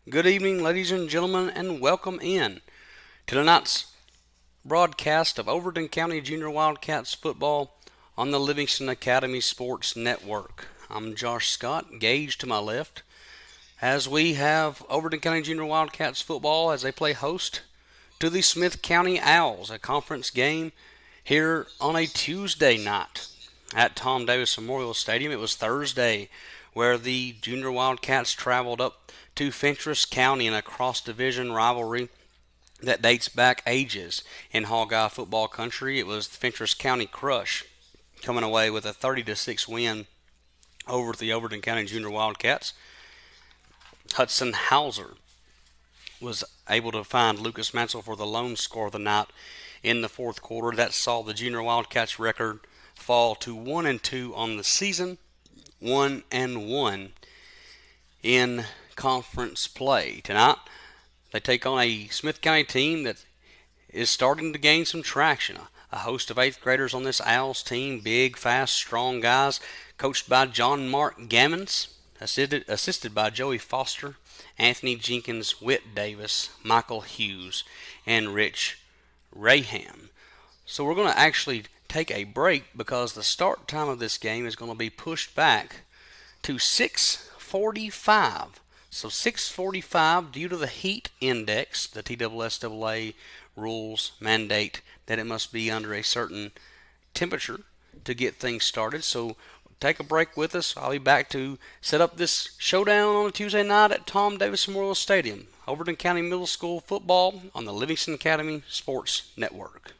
Good evening, ladies and gentlemen, and welcome in to tonight's broadcast of Overton County Junior Wildcats football on the Livingston Academy Sports Network. I'm Josh Scott, Gage to my left, as we have Overton County Junior Wildcats football as they play host to the Smith County Owls, a conference game here on a Tuesday night at Tom Davis Memorial Stadium. It was Thursday where the Junior Wildcats traveled up to Fentress County in a cross-division rivalry that dates back ages in Hogeye football country. It was the Fentress County Crush coming away with a 30-6 win over the Overton County Junior Wildcats. Hudson Hauser was able to find Lucas Mansell for the lone score of the night in the fourth quarter. That saw the Junior Wildcats record fall to 1-2 on the season, 1-1 in conference play. Tonight, they take on a Smith County team that is starting to gain some traction. A host of 8th graders on this Owls team, big, fast, strong guys, coached by John Mark Gammons, assisted by Joey Foster, Anthony Jenkins, Whit Davis, Michael Hughes, and Rich Raham. So we're going to actually take a break because the start time of this game is going to be pushed back to 6:45. So 6:45, due to the heat index, the TSSAA rules mandate that it must be under a certain temperature to get things started. So take a break with us. I'll be back to set up this showdown on a Tuesday night at Tom Davis Memorial Stadium. Overton County Middle School football on the Livingston Academy Sports Network.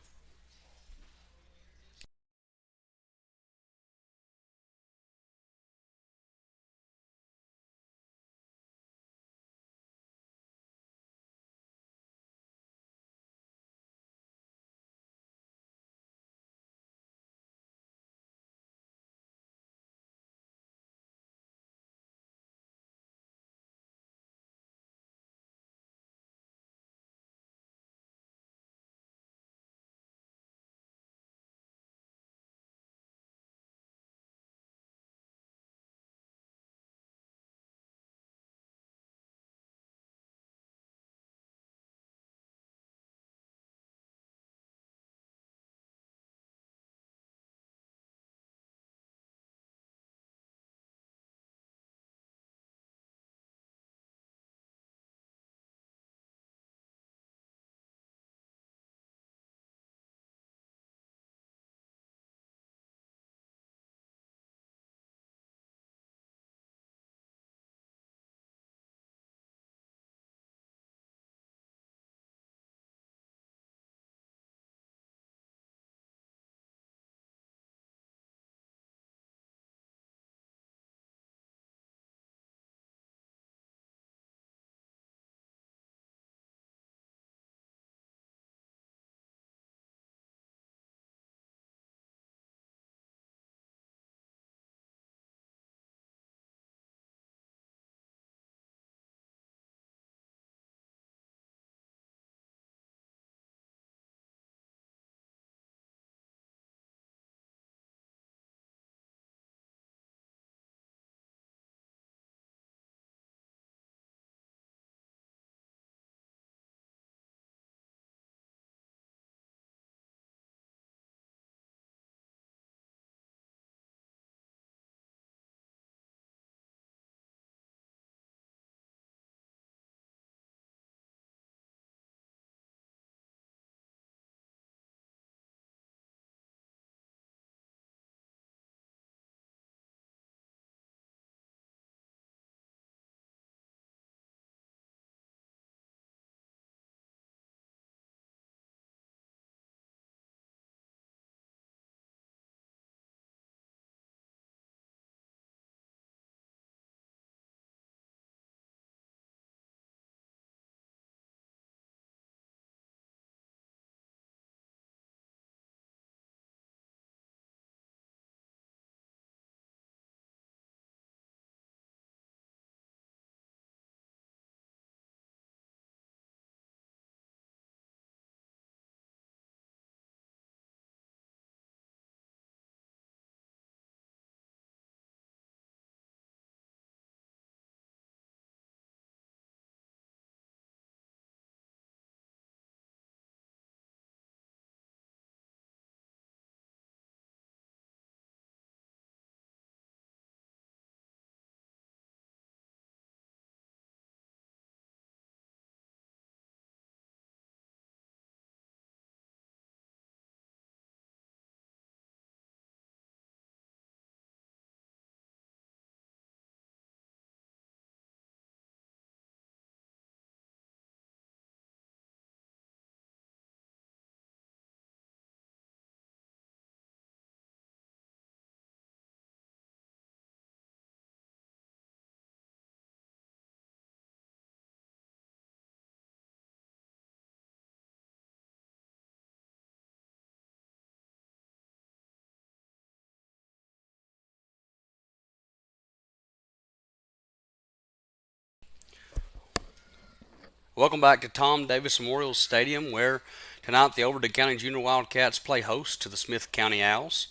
Welcome back to Tom Davis Memorial Stadium, where tonight the Overton County Junior Wildcats play host to the Smith County Owls.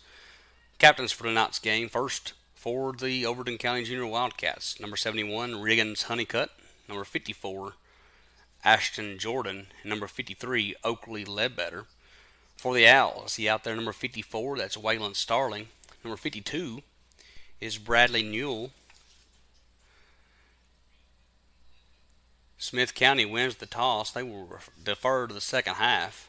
Captains for tonight's game: first for the Overton County Junior Wildcats, number 71, Riggins Honeycutt; number 54, Ashton Jordan; and number 53, Oakley Ledbetter. For the Owls, see out there, number 54, that's Waylon Starling; number 52 is Bradley Newell. Smith County wins the toss. They will defer to the second half.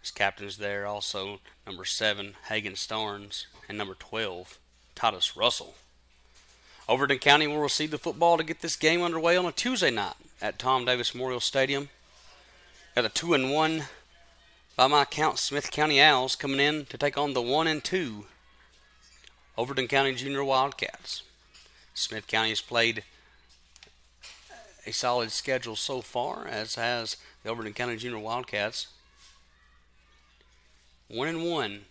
His captains there also number 7, Hagan Starnes, and number 12, Titus Russell. Overton County will receive the football to get this game underway on a Tuesday night at Tom Davis Memorial Stadium. Got a 2-1 by my count Smith County Owls coming in to take on the 1-2 Overton County Junior Wildcats. Smith County has played a solid schedule so far, as has the Overton County Junior Wildcats. 1-1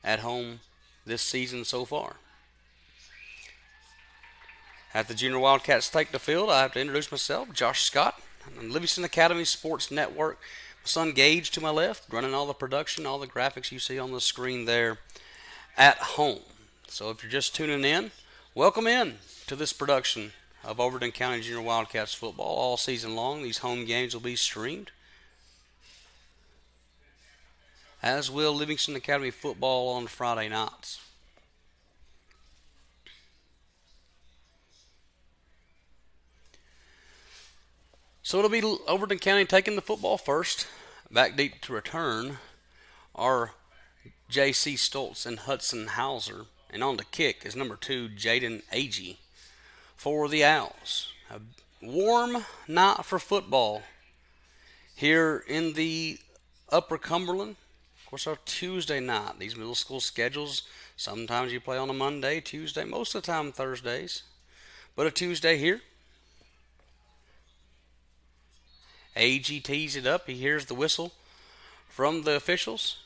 at home this season so far. At the Junior Wildcats take the field, I have to introduce myself, Josh Scott, on Livingston Academy Sports Network. My son Gage to my left, running all the production, all the graphics you see on the screen there at home. So if you're just tuning in, welcome in to this production of Overton County Junior Wildcats football. All season long, these home games will be streamed, as will Livingston Academy football on Friday nights. So it'll be Overton County taking the football first. Back deep to return are J.C. Stoltz and Hudson Hauser. And on the kick is number 2, Jaden Agee for the Owls. A warm night for football here in the Upper Cumberland. Of course, our Tuesday night, these middle school schedules, sometimes you play on a Monday, Tuesday, most of the time Thursdays. But a Tuesday here. Agee tees it up. He hears the whistle from the officials.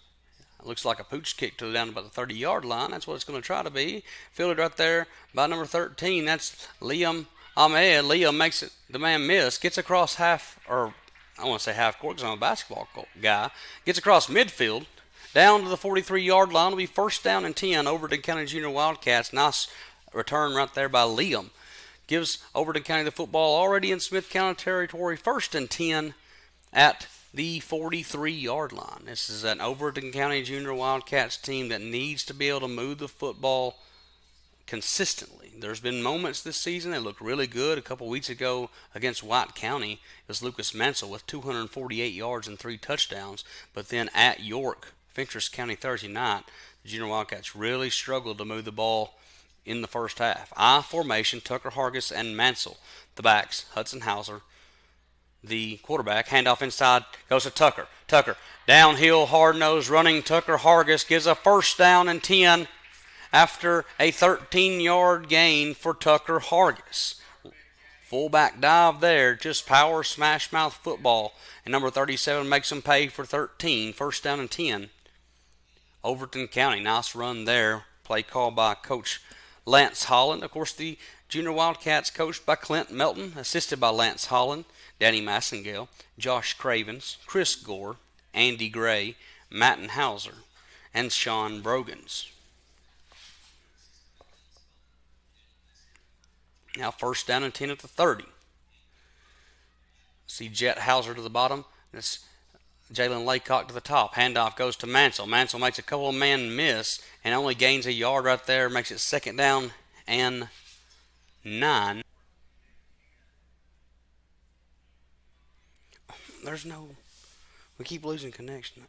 It looks like a pooch kick to down about the 30-yard line. That's what it's going to try to be. Fielded right there by number 13. That's Liam Ahmed. Liam makes it, the man miss. Gets across half, or I want to say half court because I'm a basketball guy. Gets across midfield, down to the 43-yard line. It'll be first down and 10, Overton County Junior Wildcats. Nice return right there by Liam. Gives Overton County the football already in Smith County territory. First and 10 at the 43-yard line. This is an Overton County Junior Wildcats team that needs to be able to move the football consistently. There's been moments this season they looked really good. A couple weeks ago against White County, it was Lucas Mansell with 248 yards and 3 touchdowns. But then at York, Fentress County Thursday night, the Junior Wildcats really struggled to move the ball in the first half. I formation, Tucker Hargis and Mansell. The backs, Hudson Hauser, the quarterback. Handoff inside, goes to Tucker. Tucker, downhill, hard-nosed, running. Tucker Hargis gives a first down and 10 after a 13-yard gain for Tucker Hargis. Fullback dive there, just power smash mouth football. And number 37 makes him pay for 13. First down and 10. Overton County, nice run there. Play called by Coach Lance Holland. Of course, the Junior Wildcats coached by Clint Melton, assisted by Lance Holland, Danny Massengale, Josh Cravens, Chris Gore, Andy Gray, Matten Hauser, and Sean Brogans. Now first down and 10 at the 30. See Jet Hauser to the bottom. That's Jalen Laycock to the top. Handoff goes to Mansell. Mansell makes a couple of man miss and only gains a yard right there. Makes it second down and 9. We keep losing connection.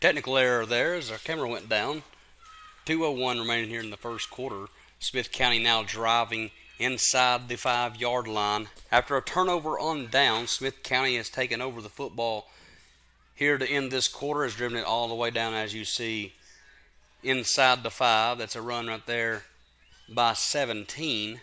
Technical error there as our camera went down. 2:01 remaining here in the first quarter. Smith County now driving inside the 5-yard line. After a turnover on down, Smith County has taken over the football here to end this quarter, has driven it all the way down, as you see, inside the 5. That's a run right there by 17.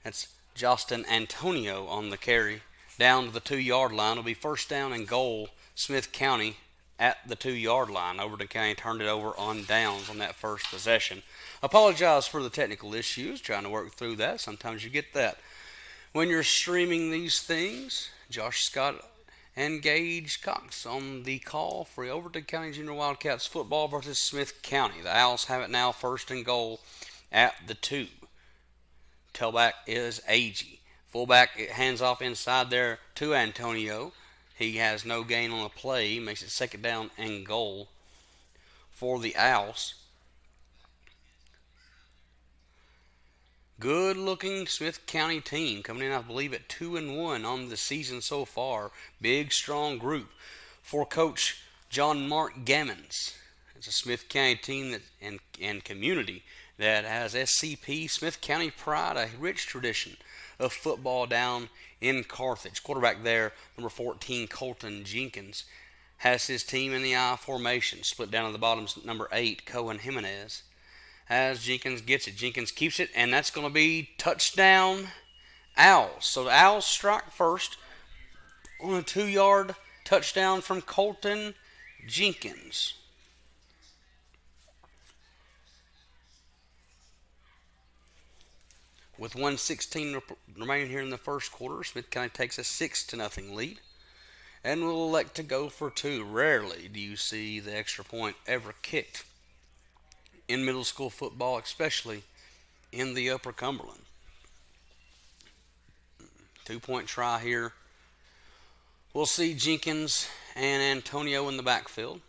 That's Justin Antonio on the carry. Down to the 2-yard line. It'll be first down and goal, Smith County at the 2-yard line. Overton County turned it over on downs on that first possession. Apologize for the technical issues. Trying to work through that. Sometimes you get that when you're streaming these things. Josh Scott and Gage Cox on the call for the Overton County Junior Wildcats football versus Smith County. The Owls have it now first and goal at the 2. Tailback is Agee. Fullback hands off inside there to Antonio. He has no gain on the play. Makes it second down and goal for the Owls. Good-looking Smith County team coming in, I believe, at 2-1 on the season so far. Big, strong group for Coach John Mark Gammons. It's a Smith County team that and community that has SCP, Smith County pride, a rich tradition of football down in Carthage. Quarterback there, number 14, Colton Jenkins, has his team in the I formation. Split down to the bottom, number 8, Cohen Jimenez. As Jenkins gets it, Jenkins keeps it, and that's going to be touchdown Owls. So the Owls strike first on a 2-yard touchdown from Colton Jenkins. With 1:16 remaining here in the first quarter, Smith County takes a 6-0 lead and will elect to go for 2. Rarely do you see the extra point ever kicked in middle school football, especially in the Upper Cumberland. 2-point try here. We'll see Jenkins and Antonio in the backfield.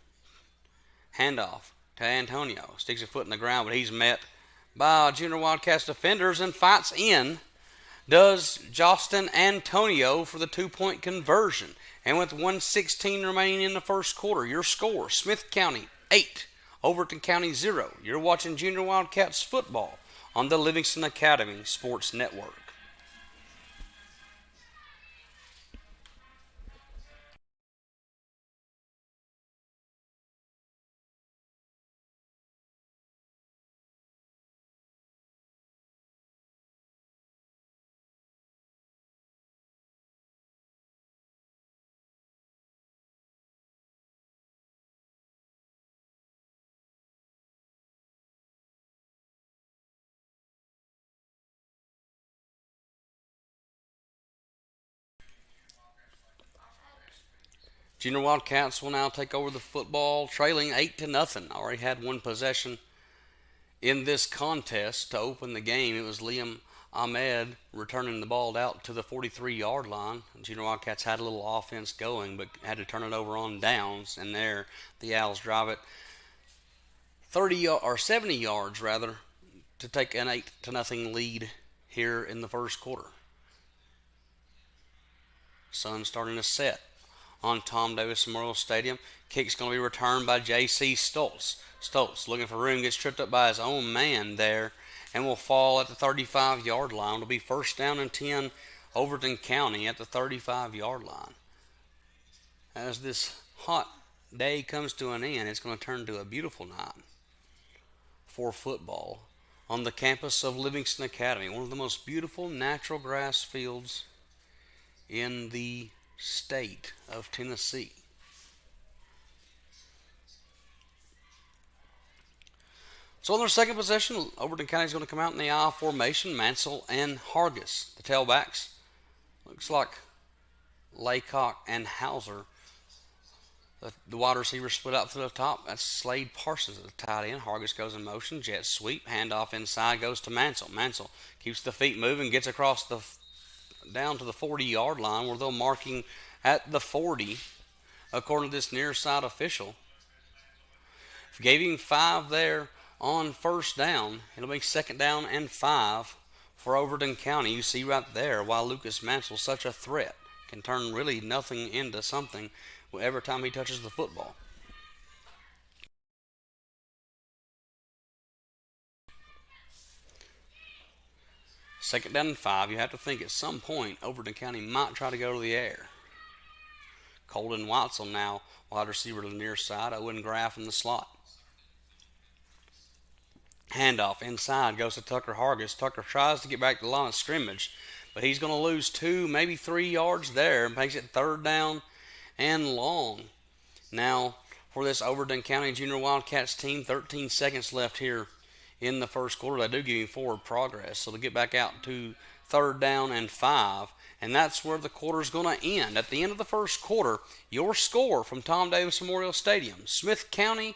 Handoff to Antonio. Sticks a foot in the ground, but he's met by Junior Wildcats defenders and fights in. Does Justin Antonio for the 2-point conversion. And with 1:16 remaining in the first quarter, your score, Smith County 8, Overton County 0. You're watching Junior Wildcats football on the Livingston Academy Sports Network. Junior Wildcats will now take over the football, trailing 8-0. Already had one possession in this contest to open the game. It was Liam Ahmed returning the ball out to the 43-yard line. Junior Wildcats had a little offense going, but had to turn it over on downs. And there, the Owls drive it 70 yards rather, to take an 8-0 lead here in the first quarter. Sun starting to set on Tom Davis Memorial Stadium. Kick's going to be returned by J.C. Stoltz. Stoltz looking for room, gets tripped up by his own man there, and will fall at the 35-yard line. It'll be first down and 10, Overton County at the 35-yard line. As this hot day comes to an end, it's going to turn to a beautiful night for football on the campus of Livingston Academy, one of the most beautiful natural grass fields in the state of Tennessee. So on their second possession, Overton County is going to come out in the I formation. Mansell and Hargis, the tailbacks. Looks like Laycock and Hauser. The wide receiver split out to the top. That's Slade Parsons at the tight end. Hargis goes in motion. Jet sweep. Handoff inside goes to Mansell. Mansell keeps the feet moving. Gets across down to the 40-yard line where they're marking at the 40, according to this near side official. Gave him 5 there on first down. It'll be second down and 5 for Overton County. You see right there why Lucas Mansell's such a threat. Can turn really nothing into something every time he touches the football. Second down and 5. You have to think at some point Overton County might try to go to the air. Colton Watson now wide receiver to the near side. Owen Graff in the slot. Handoff inside goes to Tucker Hargis. Tucker tries to get back to the line of scrimmage, but he's going to lose 2, maybe 3 yards there. Makes it third down and long. Now for this Overton County Junior Wildcats team, 13 seconds left here in the first quarter. They do give him forward progress, so they get back out to third down and 5, and that's where the quarter's going to end. At the end of the first quarter, your score from Tom Davis Memorial Stadium: Smith County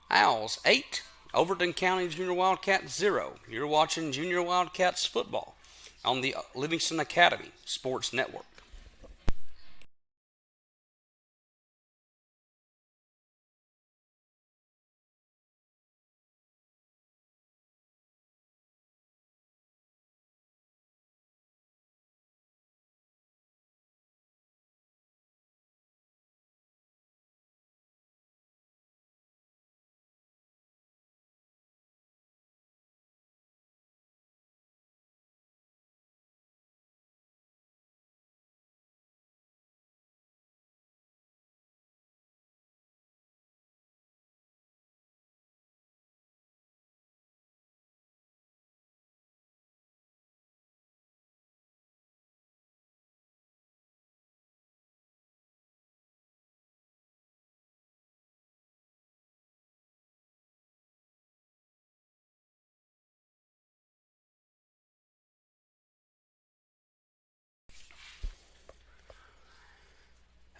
Owls 8, Overton County Junior Wildcats 0. You're watching Junior Wildcats football on the Livingston Academy Sports Network.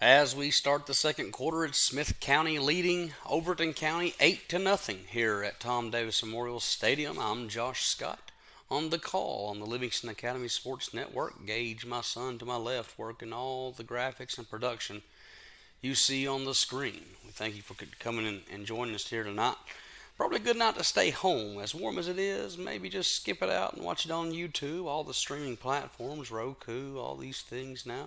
As we start the second quarter, it's Smith County leading Overton County 8-0 here at Tom Davis Memorial Stadium. I'm Josh Scott on the call on the Livingston Academy Sports Network. Gage, my son, to my left, working all the graphics and production you see on the screen. We thank you for coming and joining us here tonight. Probably a good night to stay home. As warm as it is, maybe just skip it out and watch it on YouTube, all the streaming platforms, Roku, all these things now.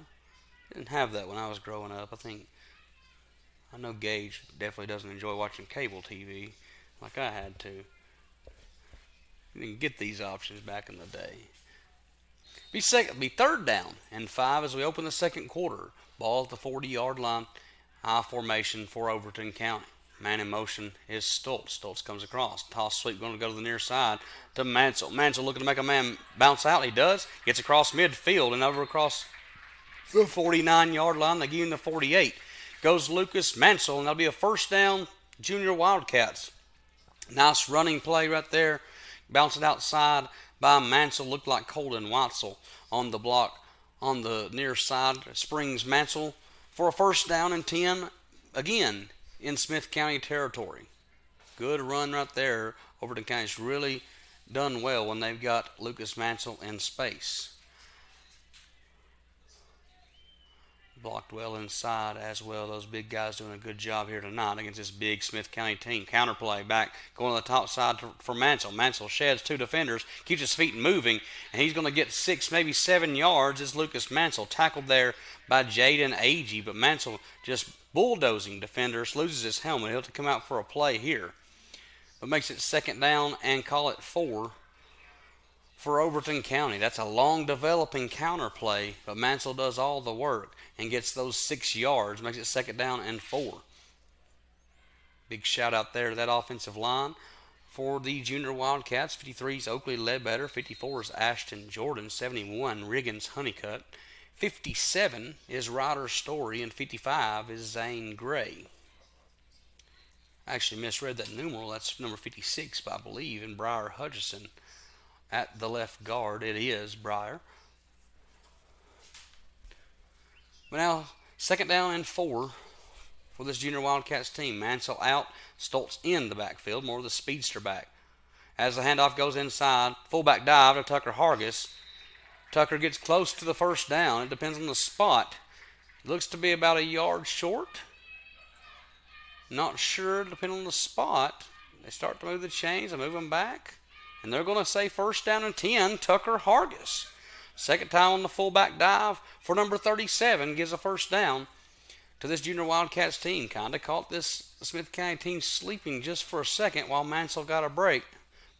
Didn't have that when I was growing up. I know Gage definitely doesn't enjoy watching cable TV like I had to. You didn't get these options back in the day. Be third down and 5 as we open the second quarter. Ball at the 40-yard line. High formation for Overton County. Man in motion is Stoltz. Stoltz comes across. Toss sweep going to go to the near side to Mansell. Mansell looking to make a man bounce out. He does. Gets across midfield and over across the 49-yard line. They give him the 48. Goes Lucas Mansell, and that'll be a first down, Junior Wildcats. Nice running play right there. Bounce it outside by Mansell. Looked like Colton Watson on the block on the near side. Springs Mansell for a first down and 10, again, in Smith County territory. Good run right there. Overton County's really done well when they've got Lucas Mansell in space. Blocked well inside as well. Those big guys doing a good job here tonight against this big Smith County team. Counterplay back, going to the top side for Mansell. Mansell sheds 2 defenders, keeps his feet moving, and he's going to get 6, maybe 7 yards. It's Lucas Mansell, tackled there by Jaden Agee, but Mansell just bulldozing defenders, loses his helmet. He'll have to come out for a play here, but makes it second down and call it 4 for Overton County. That's a long developing counter play, but Mansell does all the work and gets those 6 yards, makes it second down and 4. Big shout out there to that offensive line for the Junior Wildcats. 53 is Oakley Ledbetter, 54 is Ashton Jordan, 71 Riggins Honeycutt, 57 is Ryder Story, and 55 is Zane Gray. I actually misread that numeral. That's number 56, I believe, in Briar Hutchison. At the left guard, it is Briar. But now, second down and 4 for this Junior Wildcats team. Mansell out, Stoltz in the backfield, more of the speedster back. As the handoff goes inside, fullback dive to Tucker Hargis. Tucker gets close to the first down. It depends on the spot. Looks to be about a yard short. Not sure, depending on the spot. They start to move the chains. They move them back. And they're going to say first down and 10, Tucker Hargis. Second time on the fullback dive for number 37. Gives a first down to this Junior Wildcats team. Kind of caught this Smith County team sleeping just for a second while Mansell got a break.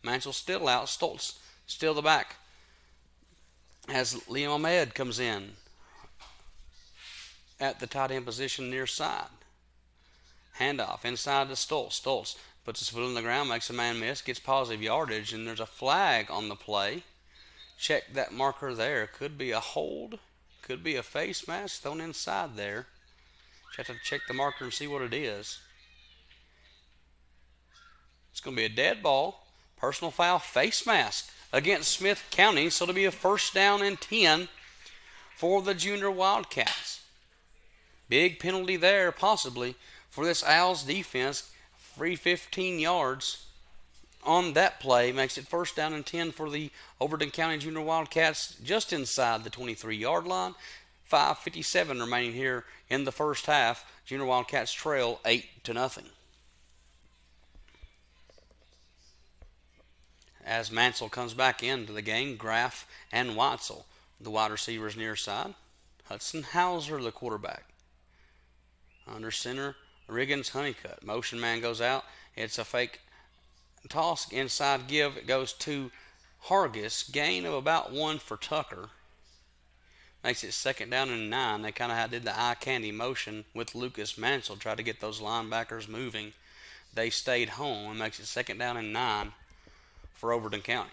Mansell still out. Stoltz still the back as Liam Ahmed comes in at the tight end position near side. Handoff inside to Stoltz. Stoltz puts his foot on the ground, makes a man miss, gets positive yardage, and there's a flag on the play. Check that marker there. Could be a hold, could be a face mask thrown inside there. Just have to check the marker and see what it is. It's going to be a dead ball, personal foul, face mask against Smith County, so it'll be a first down and 10 for the Junior Wildcats. Big penalty there, possibly, for this Owls defense. Free 15 yards on that play makes it first down and 10 for the Overton County Junior Wildcats, just inside the 23-yard line. 5:57 remaining here in the first half. Junior Wildcats trail 8-0. As Mansell comes back into the game, Graff and Watzel, the wide receivers near side. Hudson Hauser, the quarterback. Under center, Riggins Honeycutt. Motion man goes out. It's a fake toss. Inside give. It goes to Hargis. Gain of about 1 for Tucker. Makes it second down and 9. They kind of did the eye candy motion with Lucas Mansell. Tried to get those linebackers moving. They stayed home. And makes it second down and 9 for Overton County.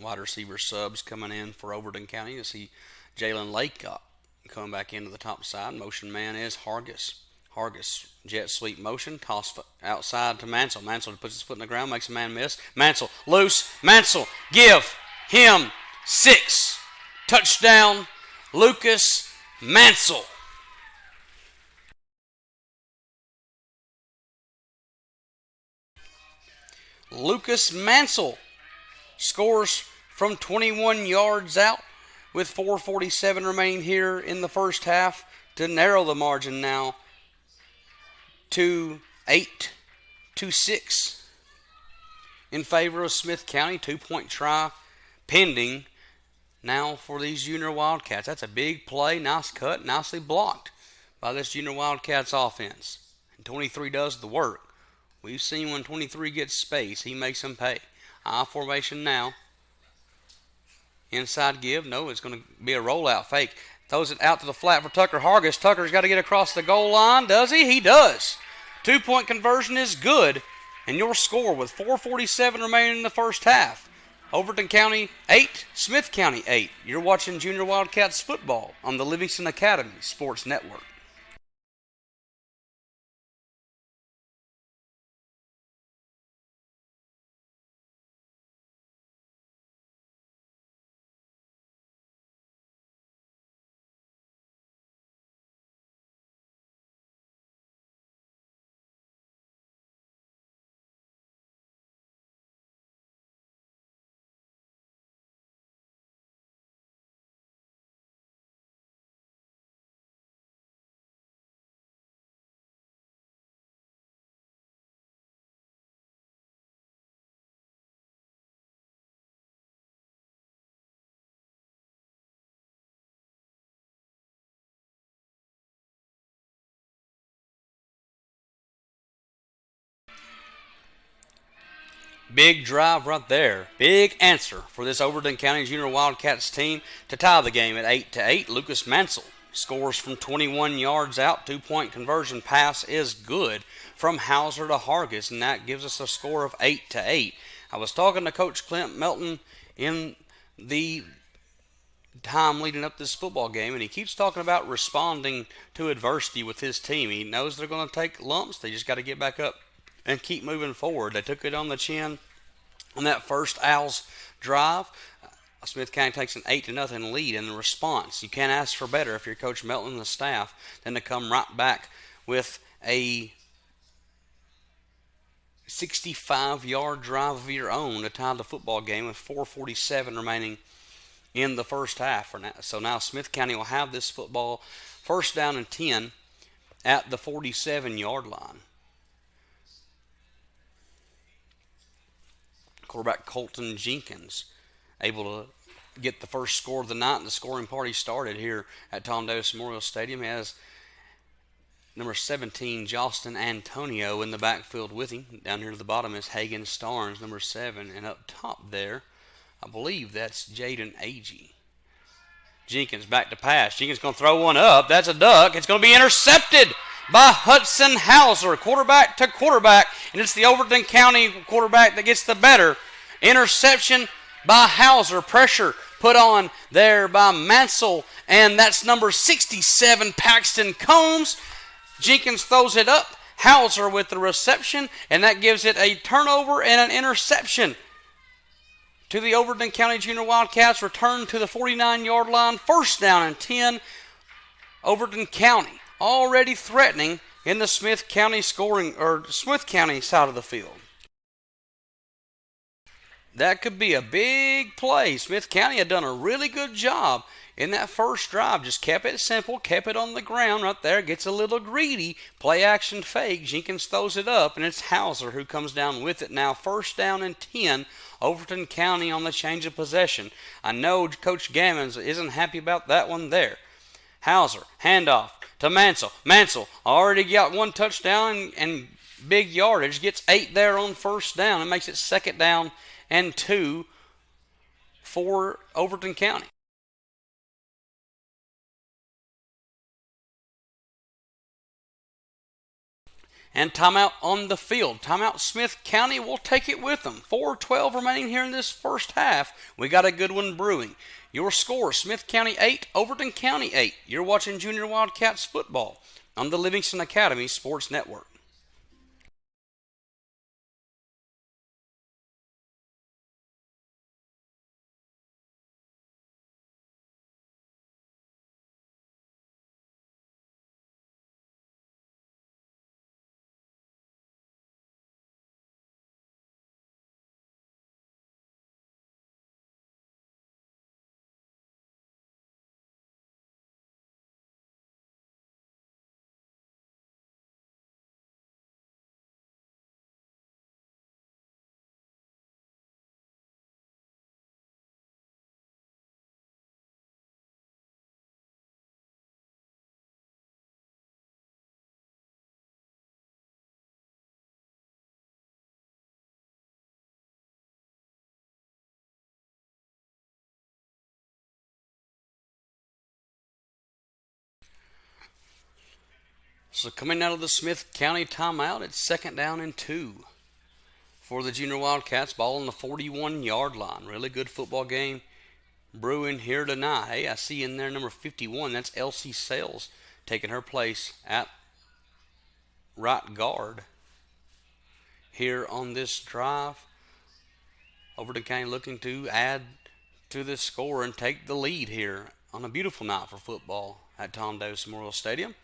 Wide receiver subs coming in for Overton County. You see Jalen Laycock coming back into the top side. Motion man is Hargis. Hargis, jet sweep motion, toss outside to Mansell. Mansell puts his foot in the ground, makes a man miss. Mansell loose. Mansell, give him 6. Touchdown, Lucas Mansell. Lucas Mansell scores from 21 yards out with 4:47 remaining here in the first half to narrow the margin now to 8-6 in favor of Smith County. 2-point try pending now for these Junior Wildcats. That's a big play, nice cut, nicely blocked by this Junior Wildcats offense. And 23 does the work. We've seen when 23 gets space, he makes them pay. I formation now. Inside give. No, it's going to be a rollout fake. Throws it out to the flat for Tucker Hargis. Tucker's got to get across the goal line. Does he? He does. 2-point conversion is good. And your score with 4:47 remaining in the first half. Overton County 8, Smith County 8. You're watching Junior Wildcats football on the Livingston Academy Sports Network. Big drive right there. Big answer for this Overton County Junior Wildcats team to tie the game at 8-8. Lucas Mansell scores from 21 yards out. 2-point conversion pass is good from Hauser to Hargis, and that gives us a score of 8-8. I was talking to Coach Clint Melton in the time leading up this football game, and he keeps talking about responding to adversity with his team. He knows they're going to take lumps. They just got to get back up and keep moving forward. They took it on the chin on that first Owls drive. Smith County takes an 8-0 lead in the response. You can't ask for better if you're Coach Melton and the staff than to come right back with a 65-yard drive of your own to tie the football game with 4:47 remaining in the first half. So now Smith County will have this football first down and 10 at the 47-yard line. Quarterback Colton Jenkins able to get the first score of the night. The scoring party started here at Tom Davis Memorial Stadium as number 17, Jostin Antonio in the backfield with him. Down here to the bottom is Hagen Starnes, number 7. And up top there, I believe that's Jaden Agee. Jenkins back to pass. Jenkins going to throw one up. That's a duck. It's going to be intercepted by Hudson Hauser, quarterback to quarterback. And it's the Overton County quarterback that gets the better. Interception by Hauser. Pressure put on there by Mansell. And that's number 67, Paxton Combs. Jenkins throws it up. Hauser with the reception. And that gives it a turnover and an interception to the Overton County Junior Wildcats. Return to the 49-yard line. First down and 10. Overton County already threatening in the Smith County Smith County side of the field. That could be a big play. Smith County had done a really good job in that first drive. Just kept it simple, kept it on the ground right there. Gets a little greedy. Play action fake. Jenkins throws it up, and it's Hauser who comes down with it. Now first down and 10. Overton County on the change of possession. I know Coach Gammons isn't happy about that one there. Hauser, handoff to Mansell. Mansell already got one touchdown and big yardage. Gets 8 there on first down. It makes it second down and 2 for Overton County. And timeout on the field. Timeout Smith County will take it with them. 4:12 remaining here in this first half. We got a good one brewing. Your score, Smith County 8, Overton County 8. You're watching Junior Wildcats football on the Livingston Academy Sports Network. So coming out of the Smith County timeout, it's second down and 2 for the Junior Wildcats. Ball on the 41-yard line. Really good football game brewing here tonight. Hey, I see in there number 51. That's Elsie Sales taking her place at right guard here on this drive. Overton County looking to add to this score and take the lead here on a beautiful night for football at Tom Davis Memorial Stadium.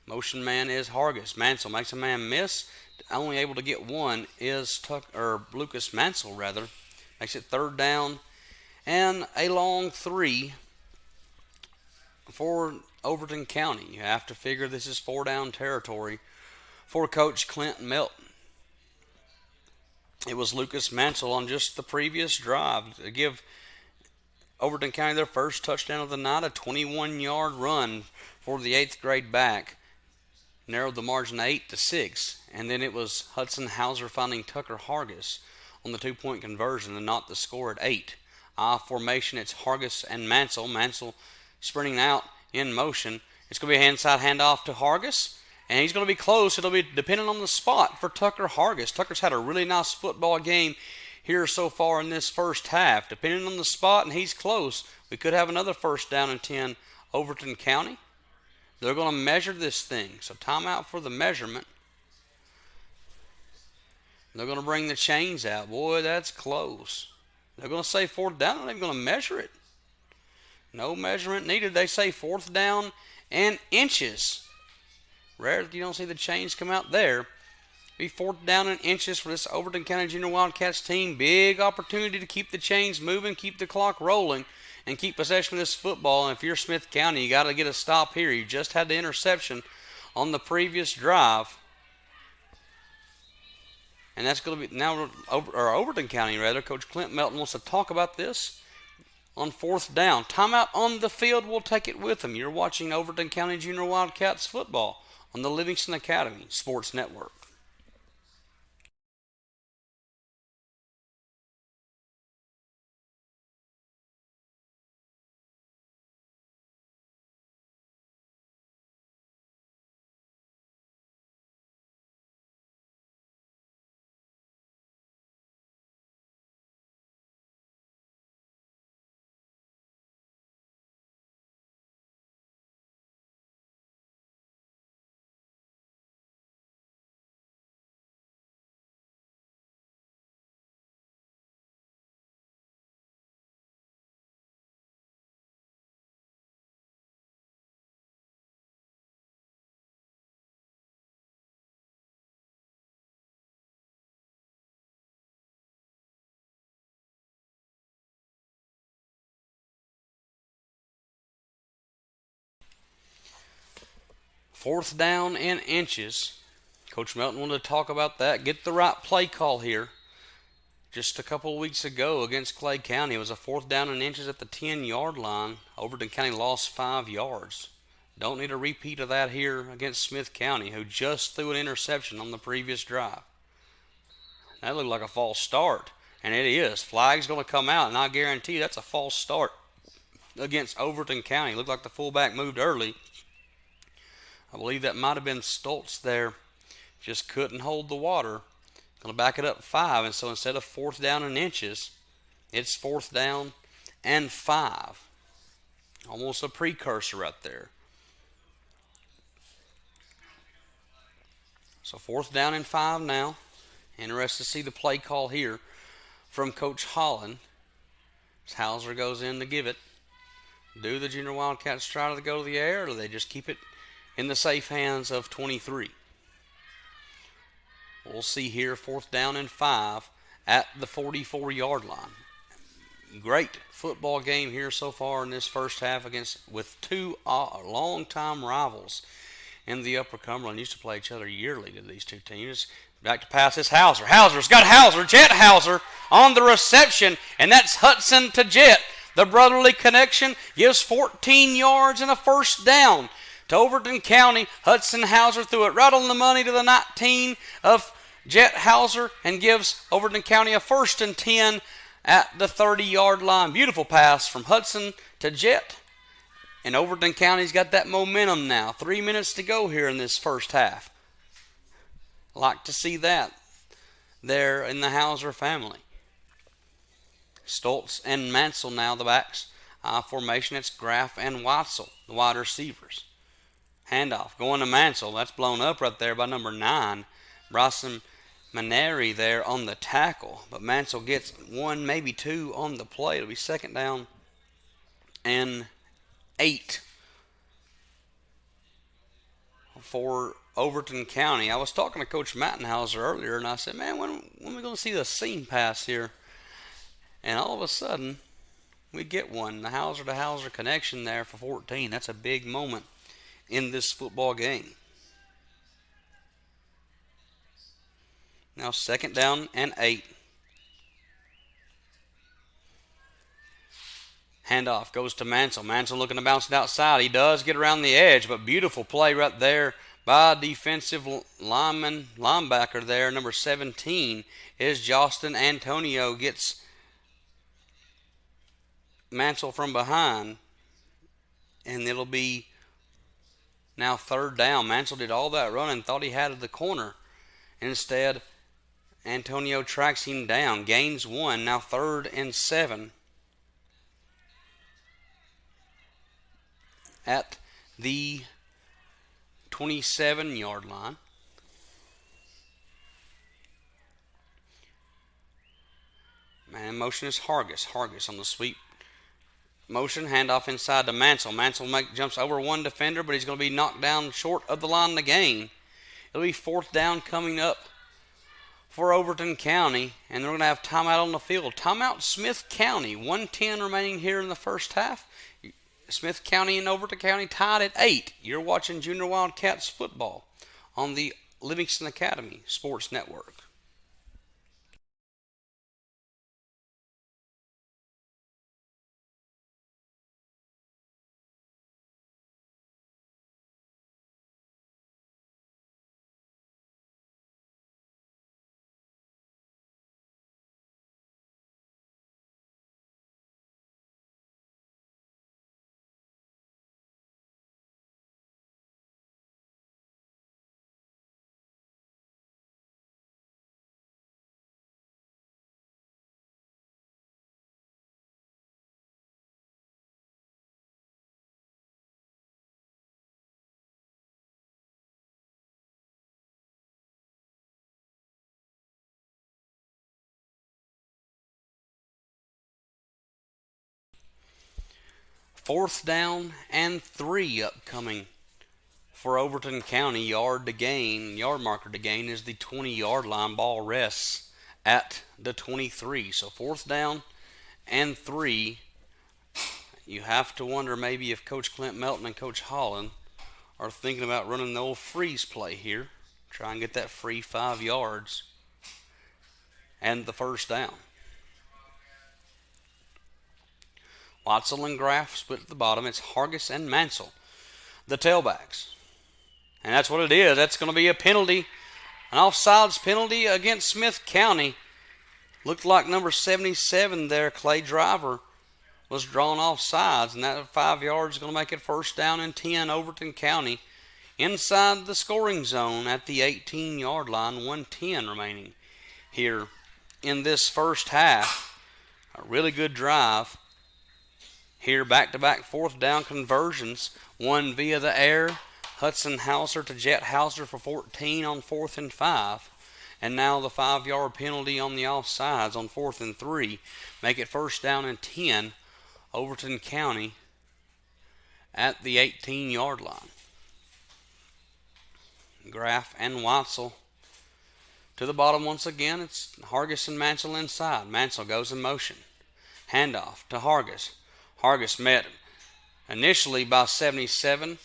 Motion man is Hargis. Mansell makes a man miss. Only able to get one is Lucas Mansell, rather. Makes it third down and a long 3 for Overton County. You have to figure this is 4-down territory for Coach Clint Melton. It was Lucas Mansell on just the previous drive to give Overton County their first touchdown of the night, a 21-yard run for the 8th grade back. Narrowed the margin 8-6, and then it was Hudson Hauser finding Tucker Hargis on the 2-point conversion and not the score at 8. I formation, it's Hargis and Mansell. Mansell sprinting out in motion. It's going to be a handside handoff to Hargis, and he's going to be close. It'll be dependent on the spot for Tucker Hargis. Tucker's had a really nice football game here so far in this first half. Depending on the spot, and he's close, we could have another first down and 10 Overton County. They're going to measure this thing. So timeout for the measurement. They're going to bring the chains out. Boy, that's close. They're going to say fourth down. They're not even going to measure it. No measurement needed. They say fourth down and inches. Rare that you don't see the chains come out there. Be fourth down and inches for this Overton County Junior Wildcats team. Big opportunity to keep the chains moving, keep the clock rolling, and keep possession of this football. And if you're Smith County, you got to get a stop here. You just had the interception on the previous drive. And that's going to be now Overton County, rather. Coach Clint Melton wants to talk about this. on fourth down. Timeout on the field. We'll take it with them. You're watching Overton County Junior Wildcats football on the Livingston Academy Sports Network. Fourth down and inches. Coach Melton wanted to talk about that. Get the right play call here. Just a couple of weeks ago against Clay County, it was a fourth down and inches at the 10-yard line. Overton County lost 5 yards. Don't need a repeat of that here against Smith County, who just threw an interception on the previous drive. That looked like a false start, and it is. Flag's going to come out, and I guarantee you that's a false start against Overton County. Looked like the fullback moved early. I believe that might have been Stoltz there. Just couldn't hold the water. Going to back it up 5, and so instead of fourth down and inches, it's fourth down and 5. Almost a precursor right there. So fourth down and 5 now. Interested to see the play call here from Coach Holland. As Hauser goes in to give it. Do the Junior Wildcats try to go to the air, or do they just keep it in the safe hands of 23? We'll see here, fourth down and 5 at the 44-yard line. Great football game here so far in this first half with two long-time rivals in the Upper Cumberland. Used to play each other yearly to these two teams. Back to pass is Hauser. Hauser's got Jet Hauser on the reception, and that's Hudson to Jet. The brotherly connection gives 14 yards and a first down to Overton County. Hudson Hauser threw it right on the money to the 19 of Jet Hauser and gives Overton County a first and 10 at the 30-yard line. Beautiful pass from Hudson to Jet. And Overton County's got that momentum now. 3 minutes to go here in this first half. Like to see that there in the Hauser family. Stoltz and Mansell now the backs. Formation, it's Graff and Weitzel, the wide receivers. Handoff going to Mansell. That's blown up right there by number 9. Bryson Maneri there on the tackle. But Mansell gets 1, maybe 2 on the play. It'll be second down and 8 for Overton County. I was talking to Coach Mattenhauser earlier, and I said, man, when are we going to see the seam pass here? And all of a sudden, we get one. The Hauser to Hauser connection there for 14. That's a big moment in this football game. Now second down and 8. Handoff goes to Mansell. Mansell looking to bounce it outside. He does get around the edge, but beautiful play right there by defensive linebacker there. Number 17 is Justin Antonio. Gets Mansell from behind, and it'll be now third down. Mansell did all that running, thought he had the corner. Instead, Antonio tracks him down, gains 1, now third and 7 at the 27-yard line. Man in motion is Hargis. Hargis on the sweep motion, handoff inside to Mansell. Mansell jumps over one defender, but he's going to be knocked down short of the line to gain. It'll be fourth down coming up for Overton County, and they're going to have timeout on the field. Timeout Smith County. 1:10 remaining here in the first half. Smith County and Overton County tied at 8. You're watching Junior Wildcats football on the Livingston Academy Sports Network. 4th down and 3 upcoming for Overton County. Yard marker to gain is the 20-yard line. Ball rests at the 23. So 4th down and 3. You have to wonder maybe if Coach Clint Melton and Coach Holland are thinking about running the old freeze play here. Try and get that free 5 yards and the 1st down. Watson and Graff split at the bottom. It's Hargis and Mansell, the tailbacks. And that's what it is. That's going to be a penalty, an offsides penalty against Smith County. Looked like number 77 there, Clay Driver, was drawn off sides, and that 5 yards is going to make it 1st down and 10, Overton County, inside the scoring zone at the 18-yard line. 1:10 remaining here in this first half. A really good drive here, back-to-back 4th down conversions, one via the air. Hudson Hauser to Jet Hauser for 14 on 4th and 5. And now the 5-yard penalty on the offsides on 4th and 3. Make it 1st down and 10, Overton County at the 18-yard line. Graff and Watzel to the bottom once again. It's Hargis and Mansell inside. Mansell goes in motion. Handoff to Hargis. Hargis met initially by 77.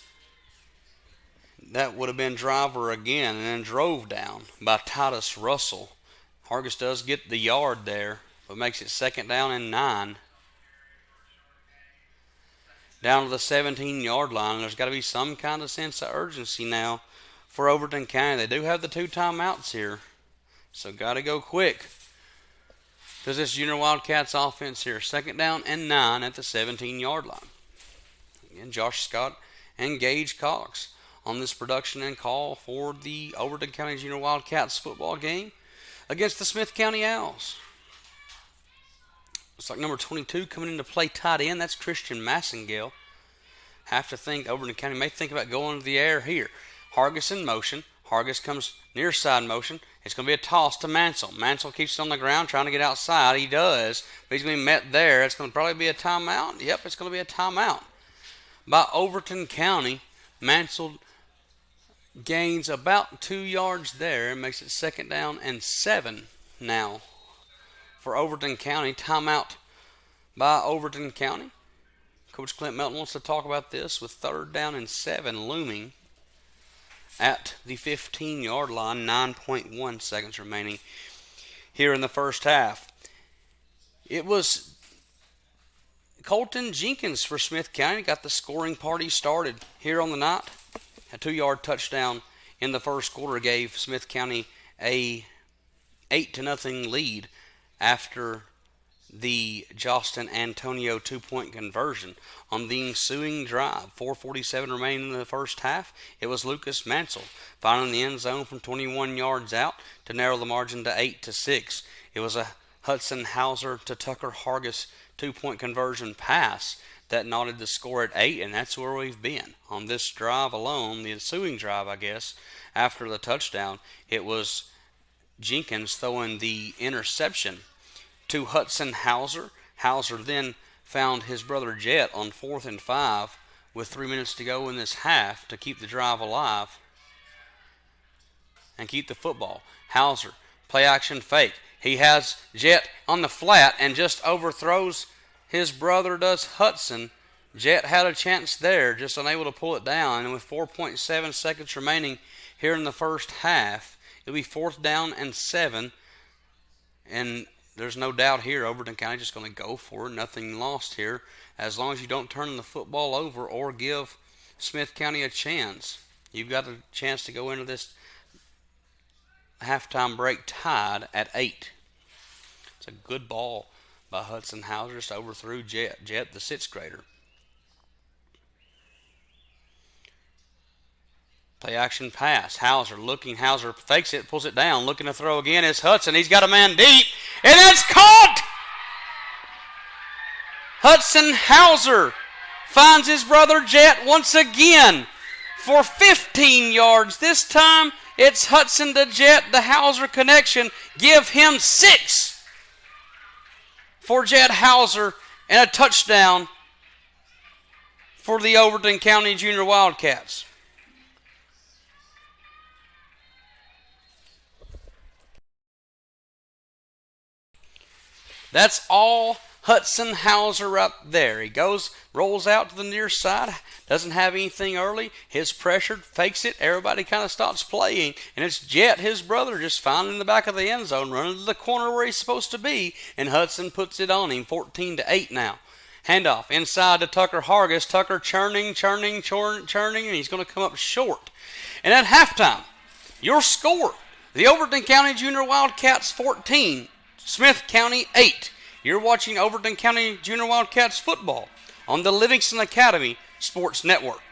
That would have been Driver again, and then drove down by Titus Russell. Hargis does get the yard there, but makes it 2nd down and 9. Down to the 17-yard line. There's got to be some kind of sense of urgency now for Overton County. They do have the 2 timeouts here, so got to go quick. Because this Junior Wildcats offense here, 2nd down and 9 at the 17-yard line. Again, Josh Scott and Gage Cox on this production and call for the Overton County Junior Wildcats football game against the Smith County Owls. Looks like number 22 coming into play tight end. That's Christian Massengale. Have to think Overton County may think about going to the air here. Hargis in motion. Hargis comes near side motion. It's going to be a toss to Mansell. Mansell keeps it on the ground trying to get outside. He does, but he's going to be met there. It's going to probably be a timeout. Yep, it's going to be a timeout by Overton County. Mansell gains about 2 yards there and makes it 2nd down and 7 now for Overton County. Timeout by Overton County. Coach Clint Melton wants to talk about this with 3rd down and 7 looming at the 15-yard line. 9.1 seconds remaining here in the first half. It was Colton Jenkins for Smith County got the scoring party started here on the night. A 2-yard touchdown in the first quarter gave Smith County a 8-0 lead after the Jostin Antonio 2-point conversion. On the ensuing drive, 4:47 remaining in the first half, it was Lucas Mansell finding the end zone from 21 yards out to narrow the margin to 8-6. It was a Hudson Hauser to Tucker Hargis 2-point conversion pass that knotted the score at 8, and that's where we've been on this drive alone. The ensuing drive, I guess, after the touchdown, it was Jenkins throwing the interception to Hudson Hauser. Hauser then found his brother Jet on 4th and 5 with 3 minutes to go in this half to keep the drive alive and keep the football. Hauser, play action fake. He has Jet on the flat and just overthrows his brother, does Hudson. Jet had a chance there, just unable to pull it down. And with 4.7 seconds remaining here in the first half, it'll be 4th down and 7. And there's no doubt here, Overton County just going to go for it. Nothing lost here. As long as you don't turn the football over or give Smith County a chance, you've got a chance to go into this halftime break tied at 8. It's a good ball by Hudson Hauser, just overthrew Jet, the 6th grader. Play action pass. Hauser looking. Hauser fakes it, pulls it down, looking to throw again. It's Hudson. He's got a man deep, and that's caught! Hudson Hauser finds his brother Jet once again for 15 yards. This time it's Hudson to Jet, the Hauser connection. Give him 6 for Jet Hauser and a touchdown for the Overton County Junior Wildcats. That's all Hudson Hauser up there. He rolls out to the near side, doesn't have anything early. His pressure fakes it. Everybody kind of stops playing, and it's Jet, his brother, just finding in the back of the end zone, running to the corner where he's supposed to be, and Hudson puts it on him, 14-8 now. Handoff inside to Tucker Hargis. Tucker churning, and he's going to come up short. And at halftime, your score: the Overton County Junior Wildcats 14, Smith County 8. You're watching Overton County Junior Wildcats football on the Livingston Academy Sports Network.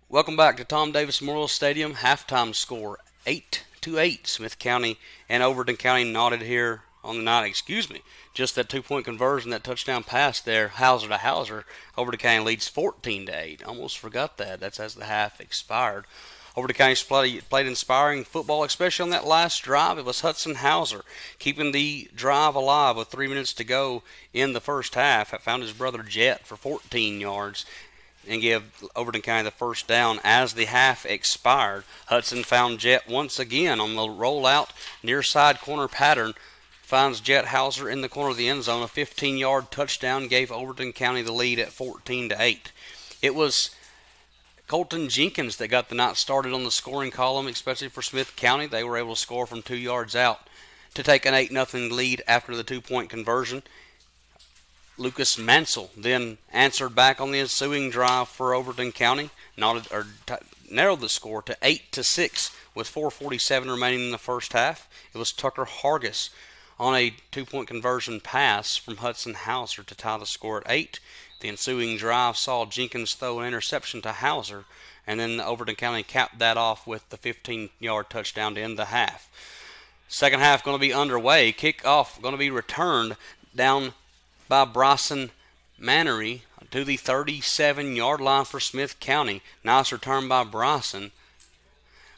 Welcome back to Tom Davis Memorial Stadium. Halftime score 8-8. Smith County and Overton County knotted here on the night. Excuse me. Just that 2-point conversion, that touchdown pass there, Hauser to Hauser. Overton County leads 14-8. Almost forgot that. That's as the half expired. Overton County played inspiring football, especially on that last drive. It was Hudson Hauser keeping the drive alive with 3 minutes to go in the first half. Found his brother Jet for 14 yards and give Overton County the first down as the half expired. Hudson found Jet once again on the rollout near side corner pattern. Finds Jet Hauser in the corner of the end zone. A 15-yard touchdown gave Overton County the lead at 14-8. It was Colton Jenkins that got the night started on the scoring column, especially for Smith County. They were able to score from 2 yards out to take an 8-0 lead after the 2-point conversion. Lucas Mansell then answered back on the ensuing drive for Overton County, narrowed the score to 8-6 with 4:47 remaining in the first half. It was Tucker Hargis on a 2-point conversion pass from Hudson Hauser to tie the score at 8. The ensuing drive saw Jenkins throw an interception to Hauser, and then Overton County capped that off with the 15-yard touchdown to end the half. Second half going to be underway. Kickoff going to be returned down by Bryson Mannery to the 37-yard line for Smith County. Nice return by Bryson.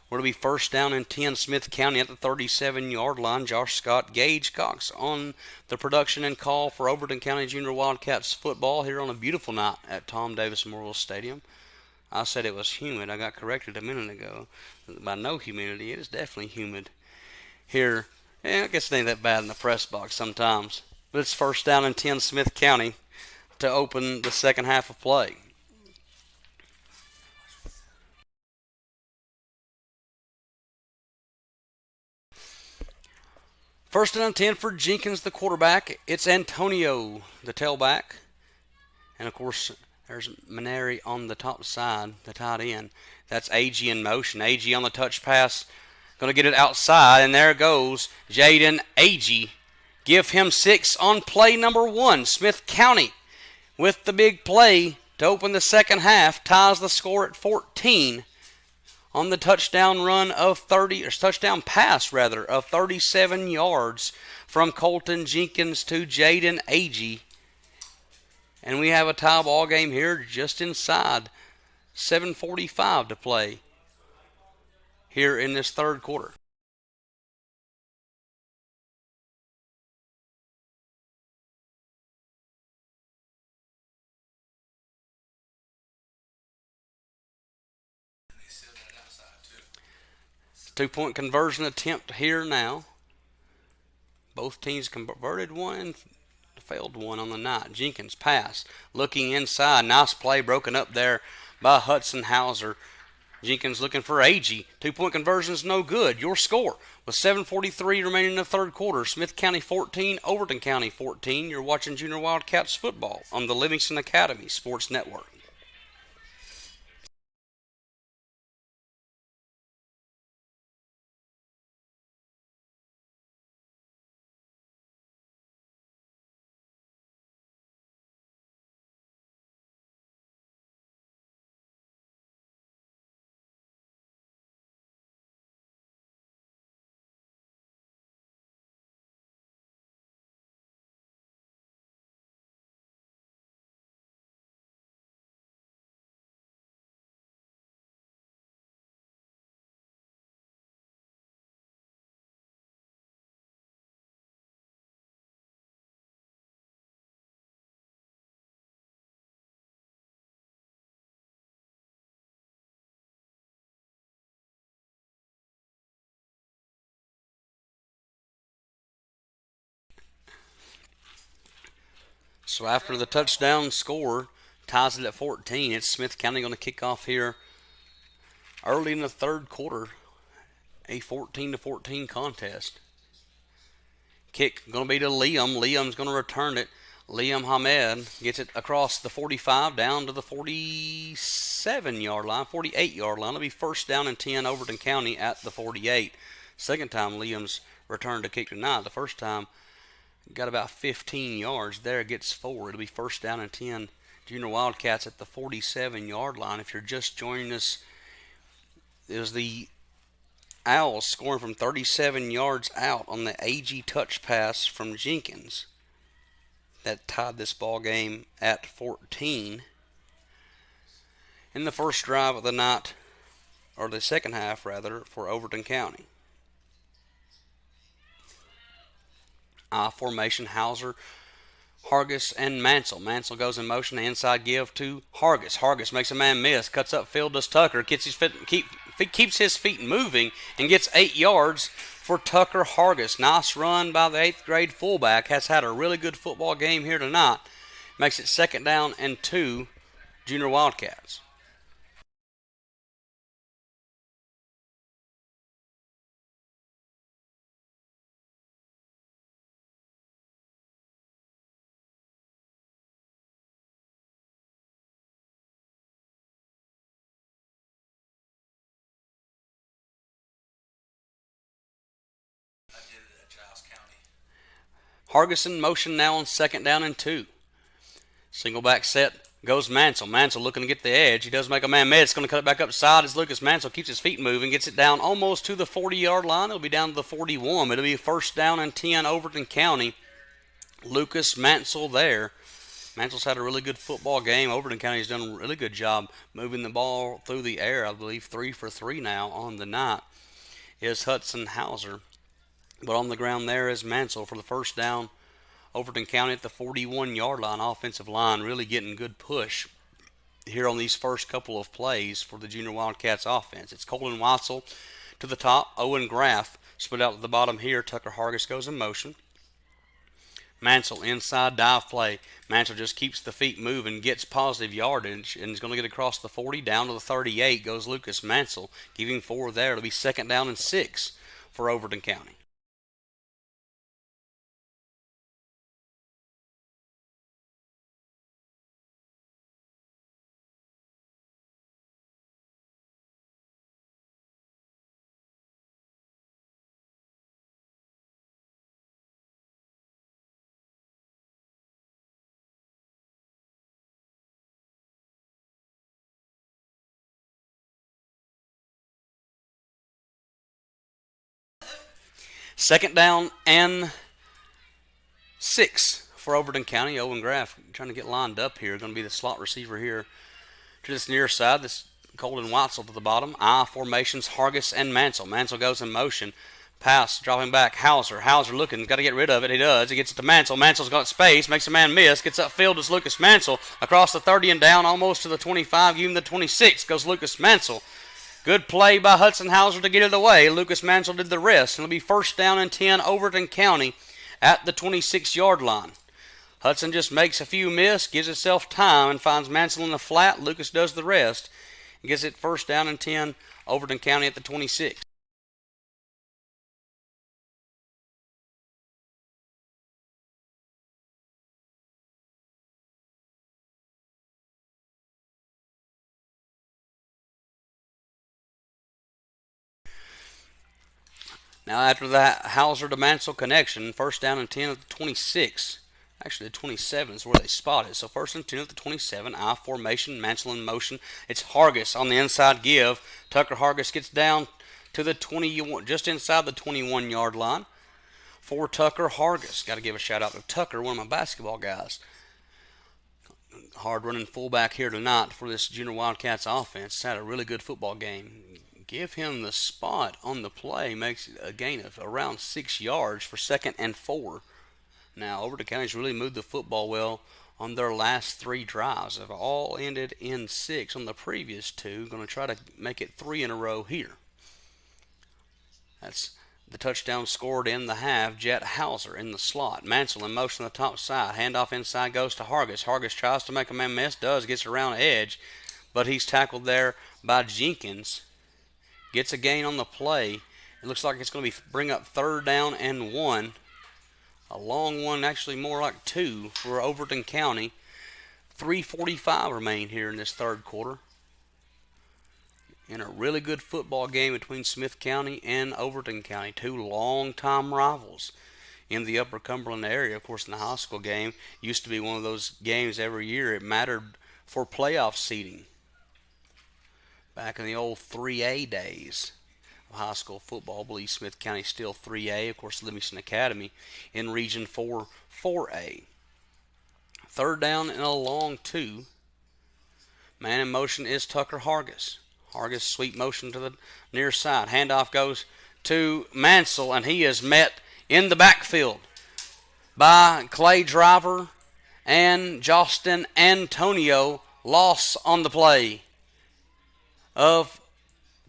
We're going to be first down and 10 Smith County at the 37-yard line. Josh Scott Gage Cox on the production and call for Overton County Junior Wildcats football here on a beautiful night at Tom Davis Memorial Stadium. I said it was humid. I got corrected a minute ago. By no humidity, it is definitely humid here. I guess it ain't that bad in the press box sometimes. But it's first down and 10 Smith County to open the second half of play. First and 10 for Jenkins, the quarterback. It's Antonio, the tailback. And, of course, there's Maneri on the top side, the tight end. That's A.G. in motion. A.G. on the touch pass. Going to get it outside, and there goes Jaden A.G. Give him 6 on play number 1. Smith County with the big play to open the second half. Ties the score at 14 on the touchdown touchdown pass of 37 yards from Colton Jenkins to Jaden Agee. And we have a tie ball game here just inside 7:45 to play here in this third quarter. Two-point conversion attempt here now. Both teams converted one, failed one on the night. Jenkins pass, looking inside. Nice play broken up there by Hudson Hauser. Jenkins looking for Agee. Two-point conversion's no good. Your score with 7:43 remaining in the third quarter. Smith County 14, Overton County 14. You're watching Junior Wildcats football on the Livingston Academy Sports Network. So after the touchdown score ties it at 14, it's Smith County going to kick off here early in the third quarter, a 14-14 contest. Kick going to be to Liam. Liam's going to return it. Liam Hamed gets it across the 45 down to the 47-yard line, 48-yard line. It'll be first down and 10 Overton County at the 48. Second time Liam's returned to kick tonight. The first time got about 15 yards. There gets 4. It'll be first down and 10 Junior Wildcats at the 47-yard line. If you're just joining us, it was the Owls scoring from 37 yards out on the AG touch pass from Jenkins that tied this ball game at 14 in the first drive of the night, or the second half rather, for Overton County. Formation, Hauser, Hargis, and Mansell. Mansell goes in motion, the inside give to Hargis. Hargis makes a man miss, cuts upfield, does Tucker, keeps his feet moving, and gets 8 yards for Tucker Hargis. Nice run by the 8th grade fullback. Has had a really good football game here tonight. Makes it 2nd down and 2, Junior Wildcats. Hargis in motion now on 2nd down and 2. Single back set goes Mansell. Mansell looking to get the edge. He does make a man miss. It's going to cut it back upside as Lucas Mansell keeps his feet moving. Gets it down almost to the 40-yard line. It'll be down to the 41. It'll be 1st down and 10, Overton County. Lucas Mansell there. Mansell's had a really good football game. Overton County's done a really good job moving the ball through the air. I believe 3 for 3 now on the night is Hudson Hauser. But on the ground there is Mansell for the 1st down. Overton County at the 41-yard line. Offensive line really getting good push here on these first couple of plays for the Junior Wildcats offense. It's Colin Watzel to the top. Owen Graff split out to the bottom here. Tucker Hargis goes in motion. Mansell inside dive play. Mansell just keeps the feet moving, gets positive yardage, and is going to get across the 40. Down to the 38 goes Lucas Mansell, giving 4 there. It'll be 2nd down and 6 for Overton County. Second down and 6 for Overton County. Owen Graff trying to get lined up here. Going to be the slot receiver here to this near side. This Colin Watzel to the bottom. Formations, Hargis and Mansell. Mansell goes in motion. Pass, dropping back, Hauser. Hauser looking, got to get rid of it. He does. He gets it to Mansell. Mansell's got space, makes a man miss. Gets upfield as Lucas Mansell. Across the 30 and down almost to the 25, even the 26 goes Lucas Mansell. Good play by Hudson Hauser to get it away. Lucas Mansell did the rest. It'll be 1st down and 10, Overton County at the 26-yard line. Hudson just makes a few miss, gives himself time, and finds Mansell in the flat. Lucas does the rest. He gets it 1st down and 10, Overton County at the 26. Now after that Hauser to Mansell connection, 1st down and 10 at the 26. Actually, the 27 is where they spotted. So 1st and 10 at the 27. I formation, Mansell in motion. It's Hargis on the inside give. Tucker Hargis gets down to the 21, just inside the 21-yard line for Tucker Hargis. Got to give a shout out to Tucker, one of my basketball guys. Hard running fullback here tonight for this Junior Wildcats offense. It's had a really good football game. Give him the spot on the play, makes a gain of around 6 yards for 2nd and 4. Now, Overton County's really moved the football well on their last 3 drives. They've all ended in 6 on the previous 2. Going to try to make it 3 in a row here. That's the touchdown scored in the half. Jet Hauser in the slot. Mansell in motion on the top side. Handoff inside goes to Hargis. Hargis tries to make a man miss. Gets around the edge. But he's tackled there by Jenkins. Gets a gain on the play. It looks like it's going to bring up 3rd down and 1. A long one, actually more like 2 for Overton County. 3:45 remain here in this 3rd quarter. In a really good football game between Smith County and Overton County. 2 long-time rivals in the Upper Cumberland area. Of course, in the high school game, used to be one of those games every year. It mattered for playoff seeding. Back in the old 3A days of high school football, I believe Smith County still 3A. Of course, Livingston Academy in Region 4, 4A. Third down and a long 2. Man in motion is Tucker Hargis. Hargis sweep motion to the near side. Handoff goes to Mansell, and he is met in the backfield by Clay Driver and Justin Antonio. Loss on the play of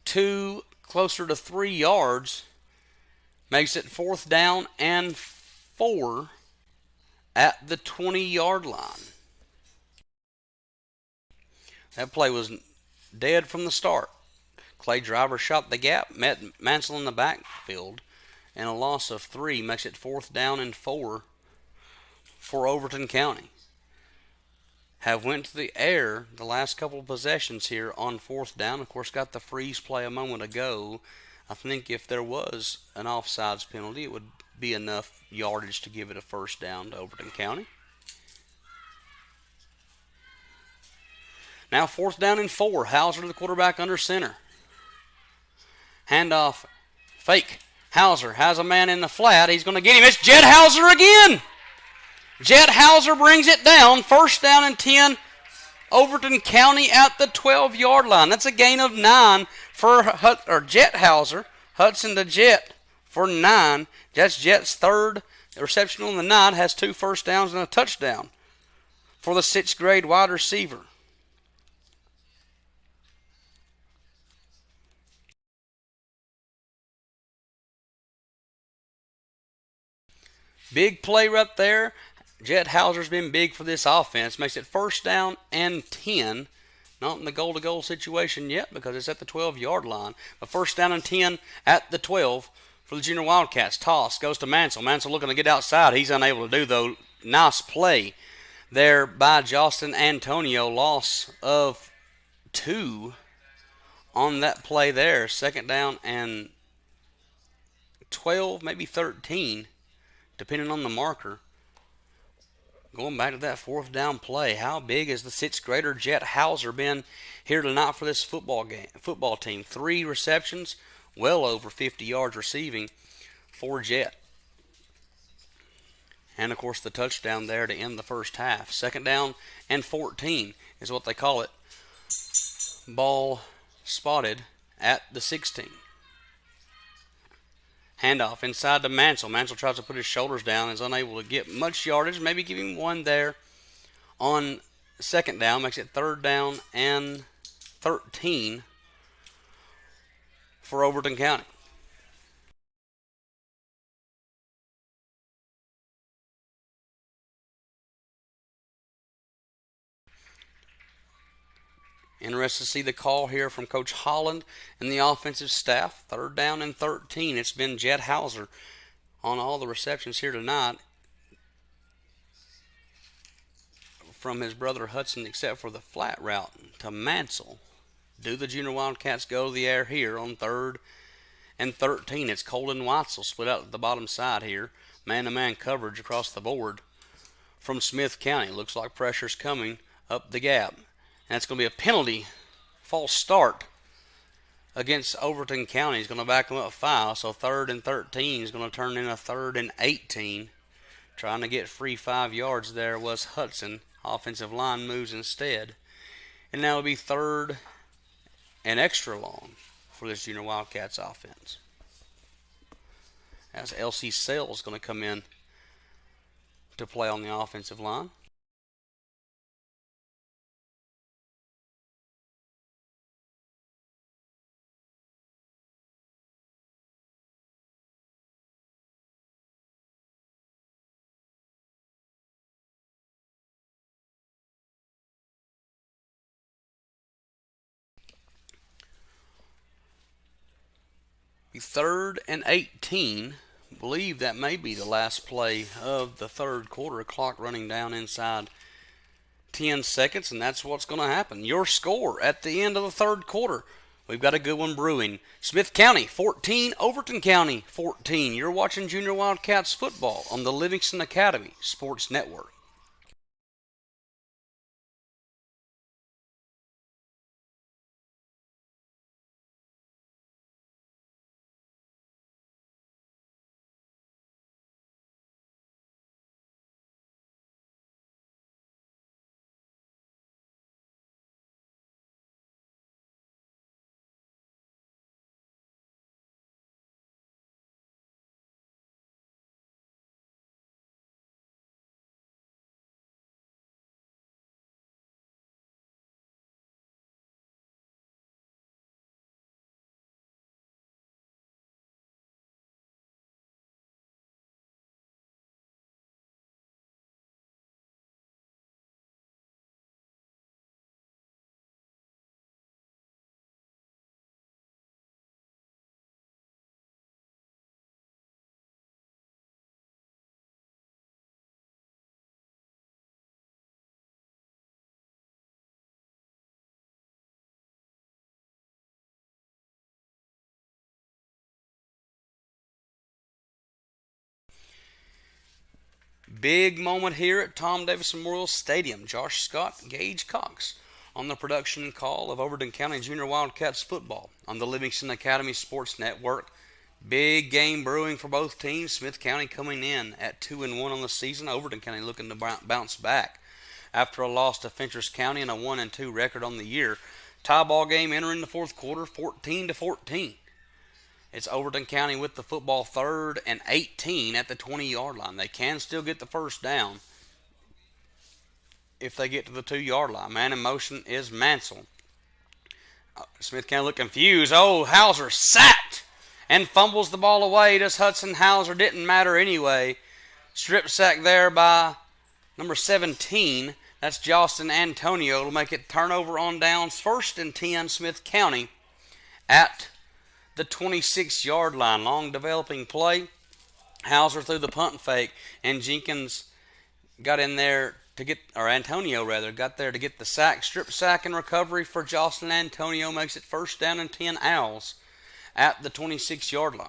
2, closer to 3 yards. Makes it 4th down and 4 at the 20-yard line. That play was dead from the start. Clay Driver shot the gap, met Mansell in the backfield, and a loss of 3 makes it 4th down and 4 for Overton County. Have went to the air the last couple of possessions here on 4th down. Of course, got the freeze play a moment ago. I think if there was an offsides penalty, it would be enough yardage to give it a 1st down to Overton County. Now 4th down and 4. Hauser to the quarterback under center. Handoff. Fake. Hauser has a man in the flat. He's going to get him. It's Jed Hauser again. Jed Hauser brings it down. 1st down and 10. Overton County at the 12-yard line. That's a gain of 9 for Jet Hauser. Hudson to Jet for 9. That's Jet's 3rd reception on the night. Has 2 first downs and a touchdown for the 6th grade wide receiver. Big play right there. Jet Hauser's been big for this offense. Makes it 1st down and 10. Not in the goal-to-goal situation yet because it's at the 12-yard line. But 1st down and 10 at the 12 for the Junior Wildcats. Toss goes to Mansell. Mansell looking to get outside. He's unable to do, though. Nice play there by Justin Antonio. Loss of 2 on that play there. 2nd down and 12, maybe 13, depending on the marker. Going back to that 4th down play, how big has the 6th grader Jet Hauser been here tonight for this football team? 3 receptions, well over 50 yards receiving for Jet. And, of course, the touchdown there to end the first half. 2nd down and 14 is what they call it. Ball spotted at the 16. Handoff inside to Mansell. Mansell tries to put his shoulders down, is unable to get much yardage. Maybe give him 1 there on 2nd down. Makes it 3rd down and 13 for Overton County. Interested to see the call here from Coach Holland and the offensive staff. 3rd down and 13. It's been Jet Hauser on all the receptions here tonight from his brother Hudson, except for the flat route to Mansell. Do the Junior Wildcats go to the air here on 3rd and 13? It's Colton Weitzel split out at the bottom side here. Man-to-man coverage across the board from Smith County. Looks like pressure's coming up the gap. And it's going to be a penalty, false start against Overton County. He's going to back them up 5. So 3rd and 13 is going to turn into 3rd and 18. Trying to get free 5 yards there was Hudson. Offensive line moves instead. And now it'll be 3rd and extra long for this Junior Wildcats offense. As LC Sales is going to come in to play on the offensive line. Be 3rd and 18. I believe that may be the last play of the 3rd quarter. Clock running down inside 10 seconds, and that's what's going to happen. Your score at the end of the 3rd quarter. We've got a good one brewing. Smith County 14, Overton County 14. You're watching Junior Wildcats football on the Livingston Academy Sports Network. Big moment here at Tom Davis Memorial Stadium. Josh Scott, Gage Cox on the production call of Overton County Junior Wildcats football on the Livingston Academy Sports Network. Big game brewing for both teams. Smith County coming in at 2-1 on the season. Overton County looking to bounce back after a loss to Fentress County and a 1-2 record on the year. Tie ball game entering the fourth quarter, 14-14. It's Overton County with the football, 3rd and 18 at the 20-yard line. They can still get the first down if they get to the 2-yard line. Man in motion is Mansell. Smith County look confused. Oh, Hauser sacked and fumbles the ball away. Does Hudson Hauser? Didn't matter anyway. Strip sack there by number 17. That's Justin Antonio. It'll make it turnover on downs. 1st and 10, Smith County at the 26-yard line. Long developing play. Hauser threw the punt fake, and Jenkins got in there to get, or Antonio rather, got there to get the sack. Strip sack and recovery for Jocelyn Antonio makes it 1st down and 10 Owls at the 26-yard line.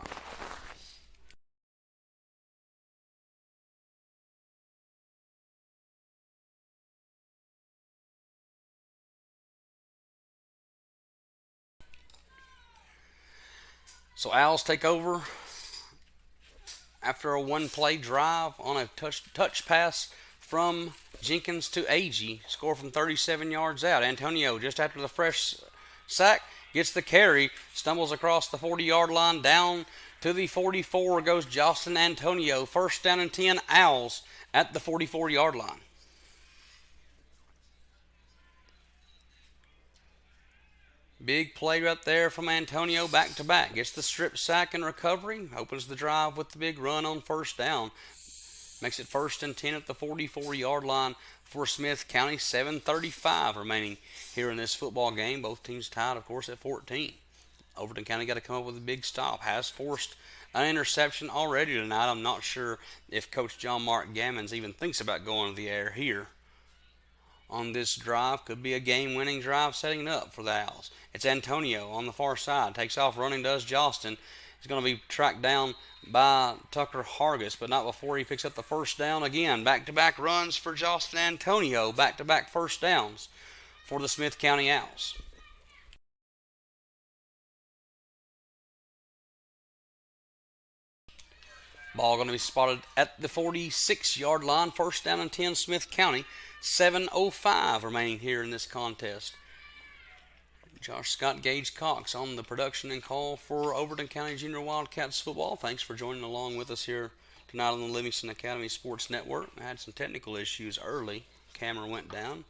So Owls take over after a one-play drive on a touch pass from Jenkins to Agee. Score from 37 yards out. Antonio, just after the fresh sack, gets the carry, stumbles across the 40-yard line. Down to the 44 goes Justin Antonio. 1st down and 10 Owls at the 44-yard line. Big play right there from Antonio, back to back. Gets the strip sack and recovery. Opens the drive with the big run on 1st down. Makes it 1st and 10 at the 44-yard line for Smith County. 7:35 remaining here in this football game. Both teams tied, of course, at 14. Overton County got to come up with a big stop. Has forced an interception already tonight. I'm not sure if Coach John Mark Gammons even thinks about going to the air here on this drive. Could be a game-winning drive setting up for the Owls. It's Antonio on the far side. Takes off running, does Justin. He's going to be tracked down by Tucker Hargis, but not before he picks up the 1st down again. Back-to-back runs for Justin Antonio. Back-to-back 1st downs for the Smith County Owls. Ball going to be spotted at the 46-yard line. 1st down and 10 Smith County. 7:05 remaining here in this contest. Josh Scott, Gage Cox on the production and call for Overton County Junior Wildcats football. Thanks for joining along with us here tonight on the Livingston Academy Sports Network. I had some technical issues early. Camera went down.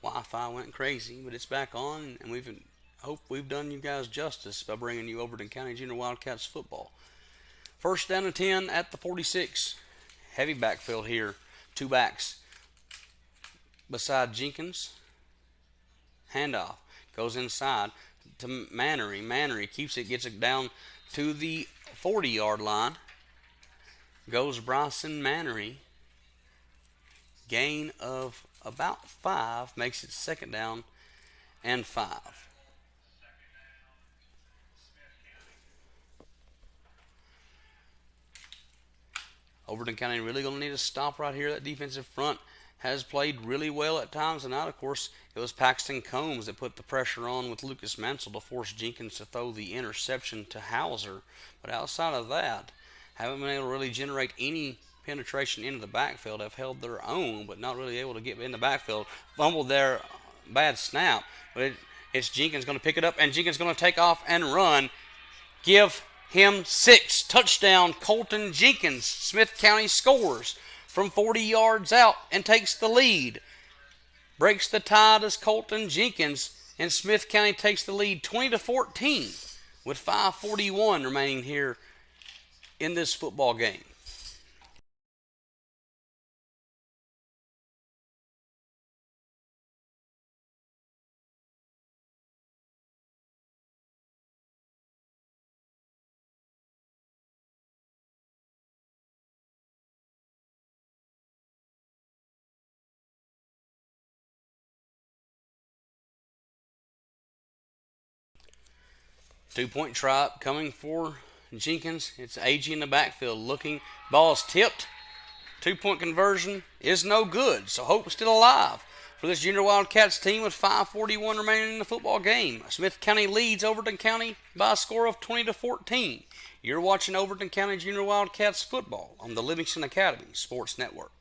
Wi-Fi went crazy, but it's back on, and hope we've done you guys justice by bringing you Overton County Junior Wildcats football. 1st down and 10 at the 46. Heavy backfield here. 2 backs beside Jenkins. Handoff. Goes inside to Mannery. Mannery keeps it, gets it down to the 40-yard line. Goes Bryson Mannery. Gain of about 5. Makes it 2nd down and 5. Overton County really going to need a stop right here. That defensive front has played really well at times, and now, of course, it was Paxton Combs that put the pressure on with Lucas Mansell to force Jenkins to throw the interception to Hauser. But outside of that, haven't been able to really generate any penetration into the backfield. Have held their own, but not really able to get in the backfield. Fumbled there, bad snap, but it's Jenkins going to pick it up, and Jenkins going to take off and run. Give him 6. Touchdown, Colton Jenkins. Smith County scores from 40 yards out and takes the lead. Breaks the tie as Colton Jenkins, and Smith County takes the lead 20-14 with 5:41 remaining here in this football game. Two-point try coming for Jenkins. It's Agee in the backfield looking. Ball's tipped 2-point conversion is no good, so hope is still alive for this Junior Wildcats team with 5:41 remaining in the football game. Smith County leads Overton County by a score of 20-14. You're watching Overton County Junior Wildcats football on the Livingston Academy Sports Network.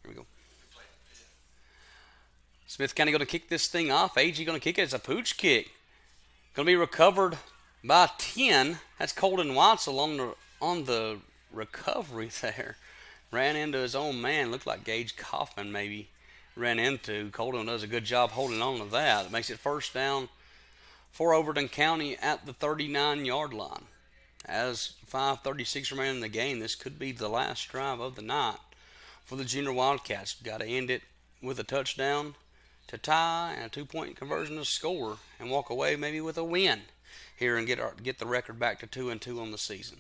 Here we go. Smith County going to kick this thing off. AG going to kick it. It's a pooch kick. Going to be recovered by 10. That's Colton Watzel on the recovery there. Ran into his own man. Looked like Gage Kaufman maybe ran into. Colton does a good job holding on to that. It makes it first down for Overton County at the 39-yard line. As 5:36 remaining in the game, this could be the last drive of the night for the Junior Wildcats. Got to end it with a touchdown to tie and a 2-point conversion to score and walk away maybe with a win here and get the record back to 2-2 on the season.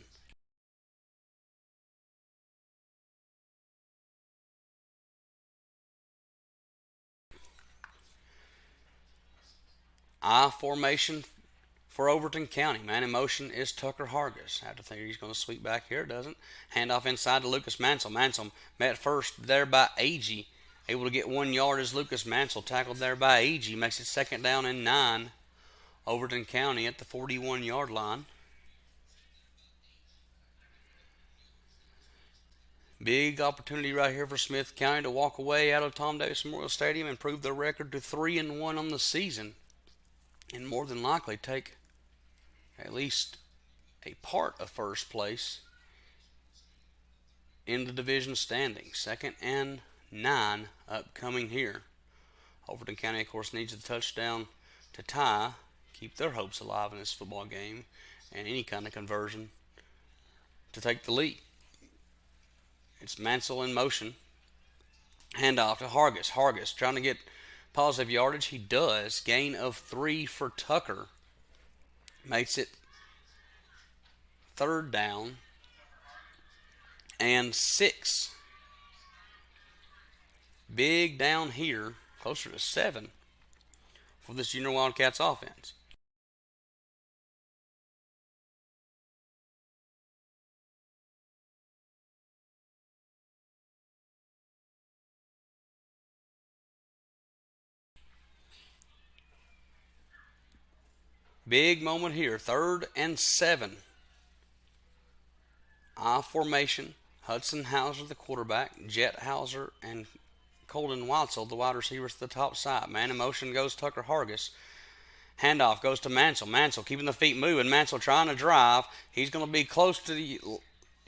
I formation for Overton County. Man in motion is Tucker Hargis. I have to think he's going to sweep back here. Doesn't. Handoff inside to Lucas Mansell. Mansell met first there by Agee. Able to get 1 yard as Lucas Mansell tackled there by Agee. Makes it second down and 9. Overton County at the 41-yard line. Big opportunity right here for Smith County to walk away out of Tom Davis Memorial Stadium and prove their record to 3-1 on the season. And more than likely take at least a part of first place in the division standings. 2nd and 9 upcoming here. Overton County, of course, needs a touchdown to tie, keep their hopes alive in this football game, and any kind of conversion to take the lead. It's Mansell in motion. Handoff to Hargis. Hargis trying to get positive yardage. He does. Gain of 3 for Tucker. Makes it 3rd down and 6. Big down here, closer to 7 for this Junior Wildcats offense. Big moment here, 3rd and 7. I formation. Hudson Hauser, the quarterback. Jet Hauser and Colton Watzel, the wide receivers, to the top side. Man in motion goes Tucker Hargis. Handoff goes to Mansell. Mansell keeping the feet moving. Mansell trying to drive. He's going to be close to the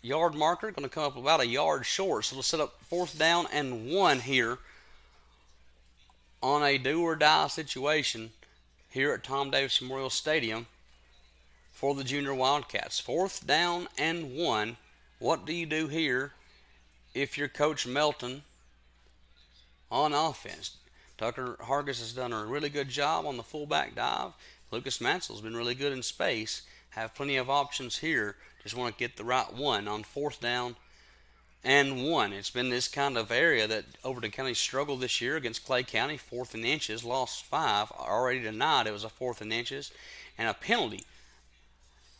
yard marker. Going to come up about a yard short. So it'll set up 4th down and 1 here on a do-or-die situation here at Tom Davis Memorial Stadium for the Junior Wildcats. 4th down and 1. What do you do here if you're Coach Melton on offense? Tucker Hargis has done a really good job on the fullback dive. Lucas Mansell's been really good in space. Have plenty of options here. Just want to get the right one on 4th down and 1. It's been this kind of area that Overton County struggled this year against Clay County. 4th and inches, lost 5. Already tonight it was a 4th and inches and a penalty.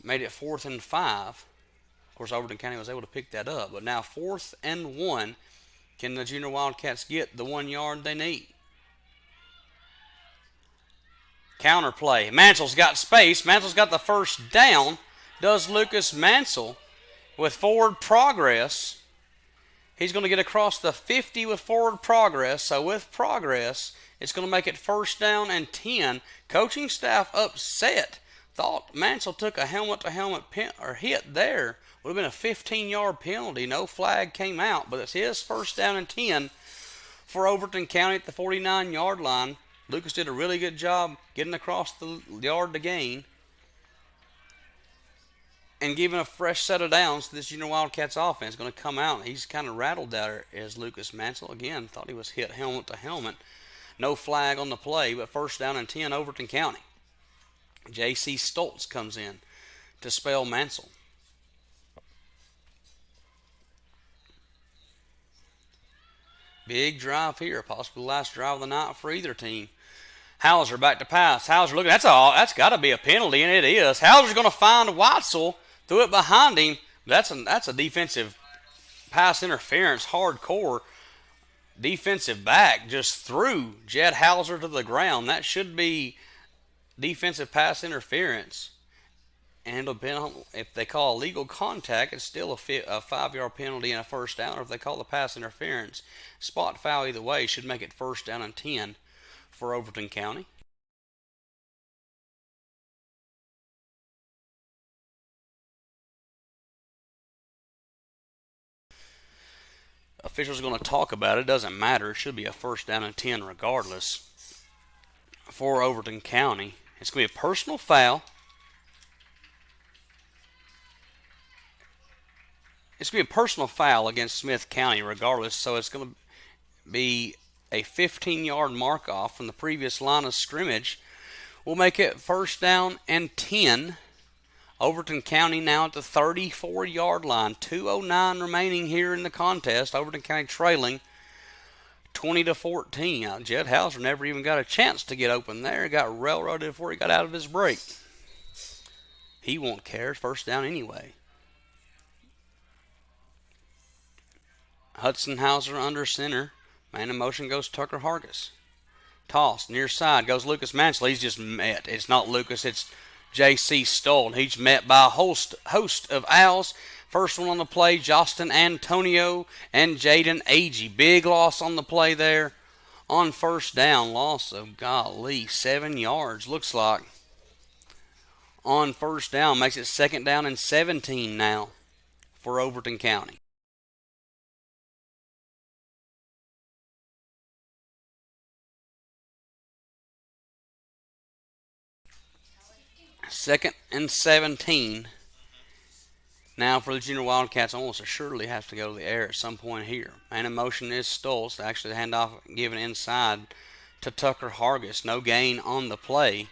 Made it 4th and 5. Of course, Overton County was able to pick that up. But now 4th and 1. Can the Junior Wildcats get the 1 yard they need? Counter play. Mansell's got space. Mansell's got the first down. Does Lucas Mansell with forward progress. He's going to get across the 50 with forward progress. So with progress, it's going to make it first down and 10. Coaching staff upset. Thought Mansell took a helmet-to-helmet hit there. Would have been a 15-yard penalty. No flag came out, but it's his first down and 10 for Overton County at the 49-yard line. Lucas did a really good job getting across the yard to gain and giving a fresh set of downs to this Junior Wildcats offense. Going to come out. He's kind of rattled there as Lucas Mansell. Again, thought he was hit helmet to helmet. No flag on the play, but first down and 10, Overton County. J.C. Stoltz comes in to spell Mansell. Big drive here, possibly the last drive of the night for either team. Hauser back to pass. Hauser looking. That's got to be a penalty, and it is. Hauser's going to find Watzel, threw it behind him. That's a defensive pass interference, hardcore. Defensive back just threw Jed Hauser to the ground. That should be defensive pass interference. And it'll depend on if they call illegal contact, it's still a 5-yard penalty and a first down. Or if they call the pass interference, spot foul either way should make it first down and 10 for Overton County. Officials are going to talk about it. Doesn't matter. It should be a first down and 10 regardless for Overton County. It's going to be a personal foul. It's going to be a personal foul against Smith County regardless, so it's going to be a 15-yard mark-off from the previous line of scrimmage. We'll make it first down and 10. Overton County now at the 34-yard line. 2:09 remaining here in the contest. Overton County trailing 20-14. Now, Jed Hauser never even got a chance to get open there. He got railroaded before he got out of his break. He won't care. First down anyway. Hudson Hauser under center. Man in motion goes Tucker Hargis. Toss near side goes Lucas Mansell. He's just met. It's not Lucas. It's J.C. Stoll. He's met by a host of Owls. First one on the play, Justin Antonio and Jaden Agee. Big loss on the play there on first down. Loss of, 7 yards. Looks like on first down. Makes it second down and 17 now for Overton County. Second and 17. Now for the Junior Wildcats, almost assuredly have to go to the air at some point here. Man in motion is Stoltz. Actually, the handoff given inside to Tucker Hargis. No gain on the play.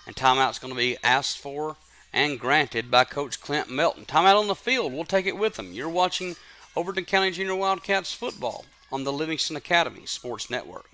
And timeout's going to be asked for and granted by Coach Clint Melton. Timeout on the field. We'll take it with him. You're watching Overton County Junior Wildcats football on the Livingston Academy Sports Network.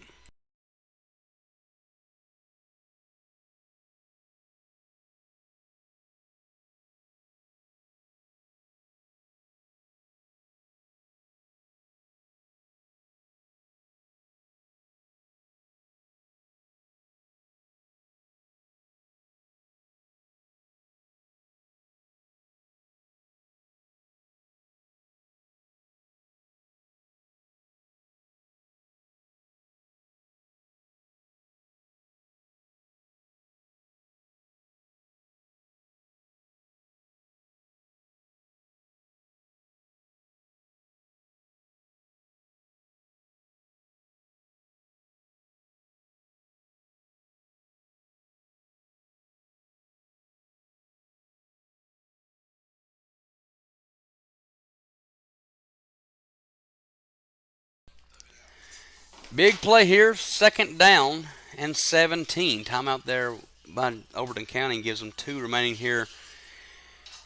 Big play here, second down and 17. Timeout there by Overton County gives them 2 remaining here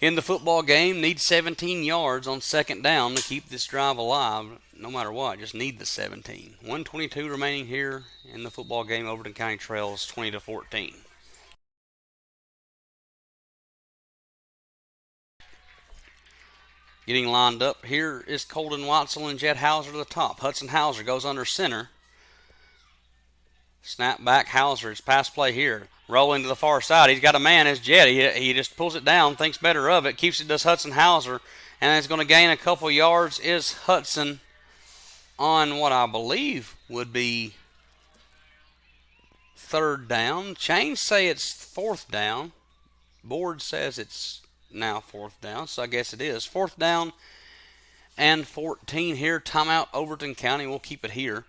in the football game. Need 17 yards on second down to keep this drive alive. No matter what, just need the 17. 1:22 remaining here in the football game. Overton County trails 20-14. Getting lined up here is Colton Watson and Jed Hauser to the top. Hudson Hauser goes under center. Snap back Hauser. His pass play here. Rolling to the far side. He's got a man as Jed. He just pulls it down, thinks better of it. Keeps it to Hudson Hauser. And is going to gain a couple yards is Hudson on what I believe would be third down. Chains say it's fourth down. Board says it's now fourth down, so I guess it is. Fourth down and 14 here. Timeout Overton County. We'll keep it here.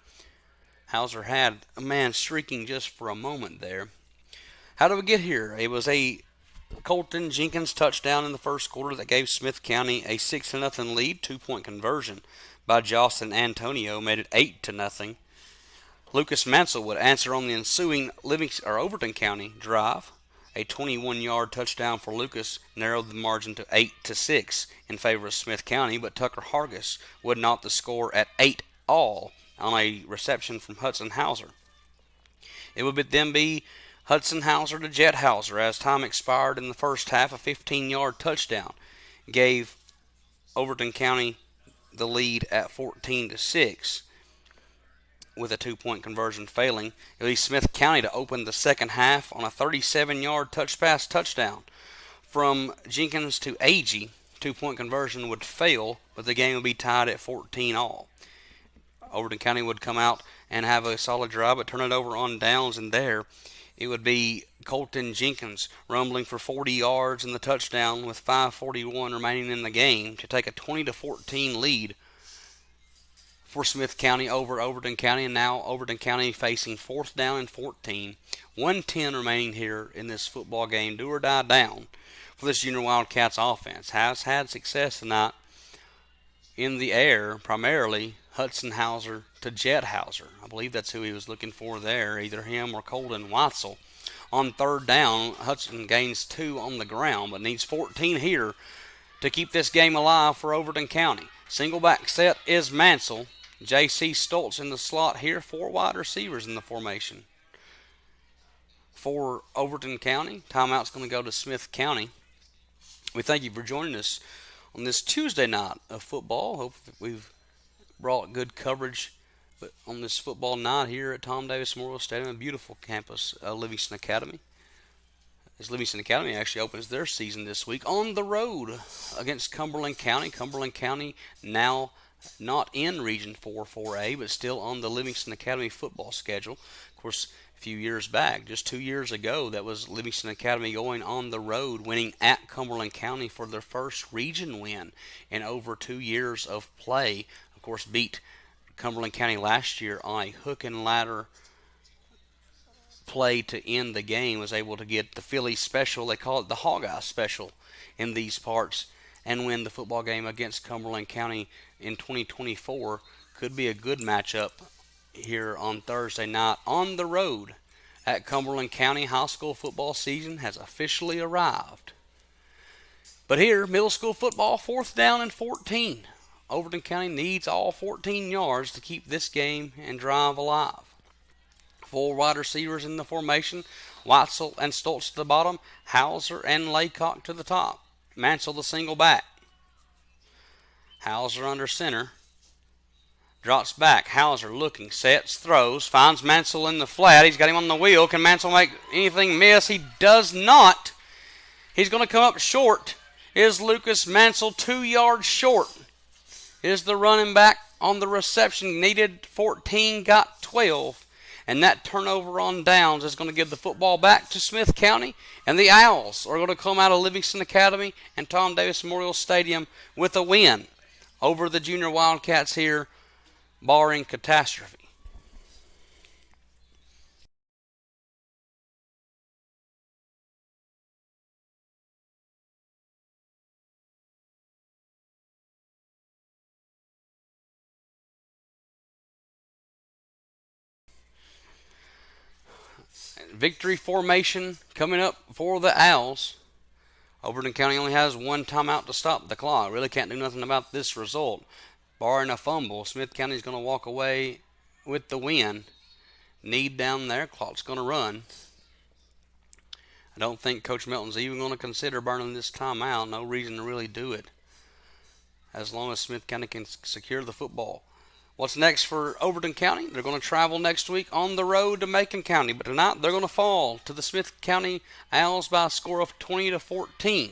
Hauser had a man streaking just for a moment there. How did we get here? It was a Colton Jenkins touchdown in the first quarter that gave Smith County a 6-0 lead. 2-point conversion by Justin Antonio made it 8-0. Lucas Mansell would answer on the ensuing Overton County drive. A 21-yard touchdown for Lucas narrowed the margin to 8-6 in favor of Smith County, but Tucker Hargis would knot the score at 8-all on a reception from Hudson Hauser. It would then be Hudson Hauser to Jed Hauser as time expired in the first half. A 15-yard touchdown gave Overton County the lead at 14-6 with a 2-point conversion failing. It would be Smith County to open the second half on a 37-yard touch pass touchdown from Jenkins to Agee. 2-point conversion would fail, but the game would be tied at 14-all. Overton County would come out and have a solid drive, but turn it over on downs, and there it would be Colton Jenkins rumbling for 40 yards in the touchdown with 5:41 remaining in the game to take a 20-14 lead for Smith County over Overton County, and now Overton County facing fourth down and 14. 1:10 remaining here in this football game. Do or die down for this Junior Wildcats offense. Has had success tonight in the air, primarily Hudson Hauser to Jed Hauser. I believe that's who he was looking for there, either him or Colton Watson. On third down, Hudson gains 2 on the ground, but needs 14 here to keep this game alive for Overton County. Single back set is Mansell. J.C. Stoltz in the slot here. 4 wide receivers in the formation for Overton County. Timeout's going to go to Smith County. We thank you for joining us on this Tuesday night of football. Hope that we've brought good coverage on this football night here at Tom Davis Memorial Stadium, a beautiful campus, Livingston Academy. As Livingston Academy actually opens their season this week on the road against Cumberland County. Cumberland County now not in Region 4-4A, but still on the Livingston Academy football schedule. Of course, a few years back, just 2 years ago, that was Livingston Academy going on the road, winning at Cumberland County for their first region win in over 2 years of play. Of course, beat Cumberland County last year on a hook and ladder play to end the game. Was able to get the Philly special, they call it the Hogeye special in these parts, and win the football game against Cumberland County in 2024. Could be a good matchup here on Thursday night on the road at Cumberland County. High school football season has officially arrived. But here, middle school football, fourth down and 14. Overton County needs all 14 yards to keep this game and drive alive. 4 wide receivers in the formation. Watzel and Stoltz to the bottom. Hauser and Laycock to the top. Mansell the single back. Hauser under center. Drops back. Hauser looking, sets, throws. Finds Mansell in the flat. He's got him on the wheel. Can Mansell make anything miss? He does not. He's going to come up short. Is Lucas Mansell 2 yards short? Is the running back on the reception. Needed 14, got 12. And that turnover on downs is going to give the football back to Smith County. And the Owls are going to come out of Livingston Academy and Tom Davis Memorial Stadium with a win over the Junior Wildcats here, barring catastrophe. Victory formation coming up for the Owls. Overton County only has 1 timeout to stop the clock. Really can't do nothing about this result. Barring a fumble, Smith County is going to walk away with the win. Need down there. Clock's going to run. I don't think Coach Melton's even going to consider burning this timeout. No reason to really do it. as long as Smith County can secure the football. What's next for Overton County? They're going to travel next week on the road to Macon County, but tonight they're going to fall to the Smith County Owls by a score of 20-14.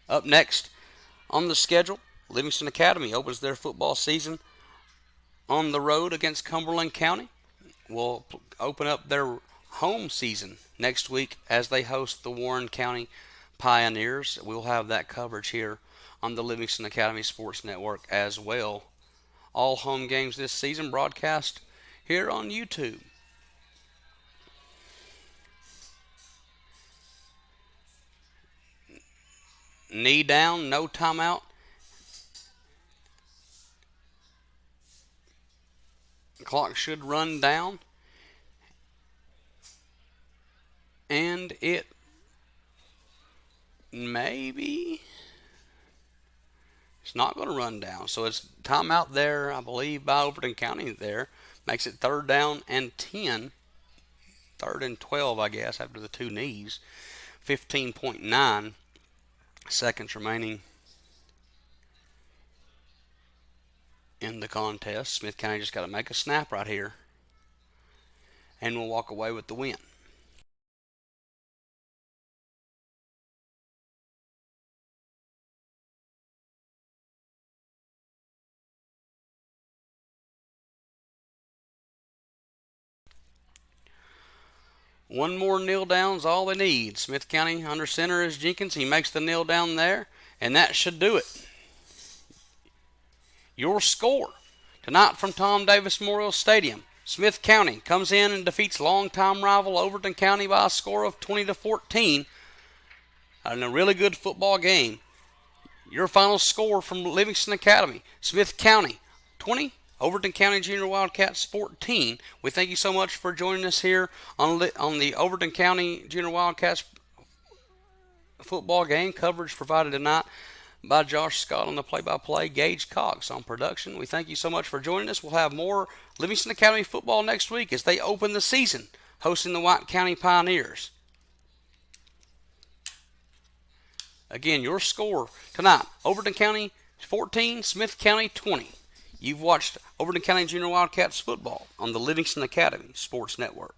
Up next on the schedule, Livingston Academy opens their football season on the road against Cumberland County. Will open up their home season next week as they host the Warren County Pioneers. We'll have that coverage here on the Livingston Academy Sports Network as well. All home games this season broadcast here on YouTube. Knee down, no timeout. Clock should run down. And it maybe it's not going to run down. So it's timeout there, I believe, by Overton County there. Makes it 3rd down and 10. 3rd and 12, I guess, after the two knees. 15.9 seconds remaining in the contest. Smith County just got to make a snap right here, and we'll walk away with the win. One more kneel down is all they need. Smith County under center is Jenkins. He makes the kneel down there, and that should do it. Your score tonight from Tom Davis Memorial Stadium. Smith County comes in and defeats longtime rival Overton County by a score of 20-14 in a really good football game. Your final score from Livingston Academy. Smith County 20, Overton County Junior Wildcats 14. We thank you so much for joining us here on the Overton County Junior Wildcats football game. Coverage provided tonight by Josh Scott on the play-by-play, Gage Cox on production. We thank you so much for joining us. We'll have more Livingston Academy football next week as they open the season, hosting the White County Pioneers. Again, your score tonight, Overton County 14, Smith County 20. You've watched Overton County Junior Wildcats football on the Livingston Academy Sports Network.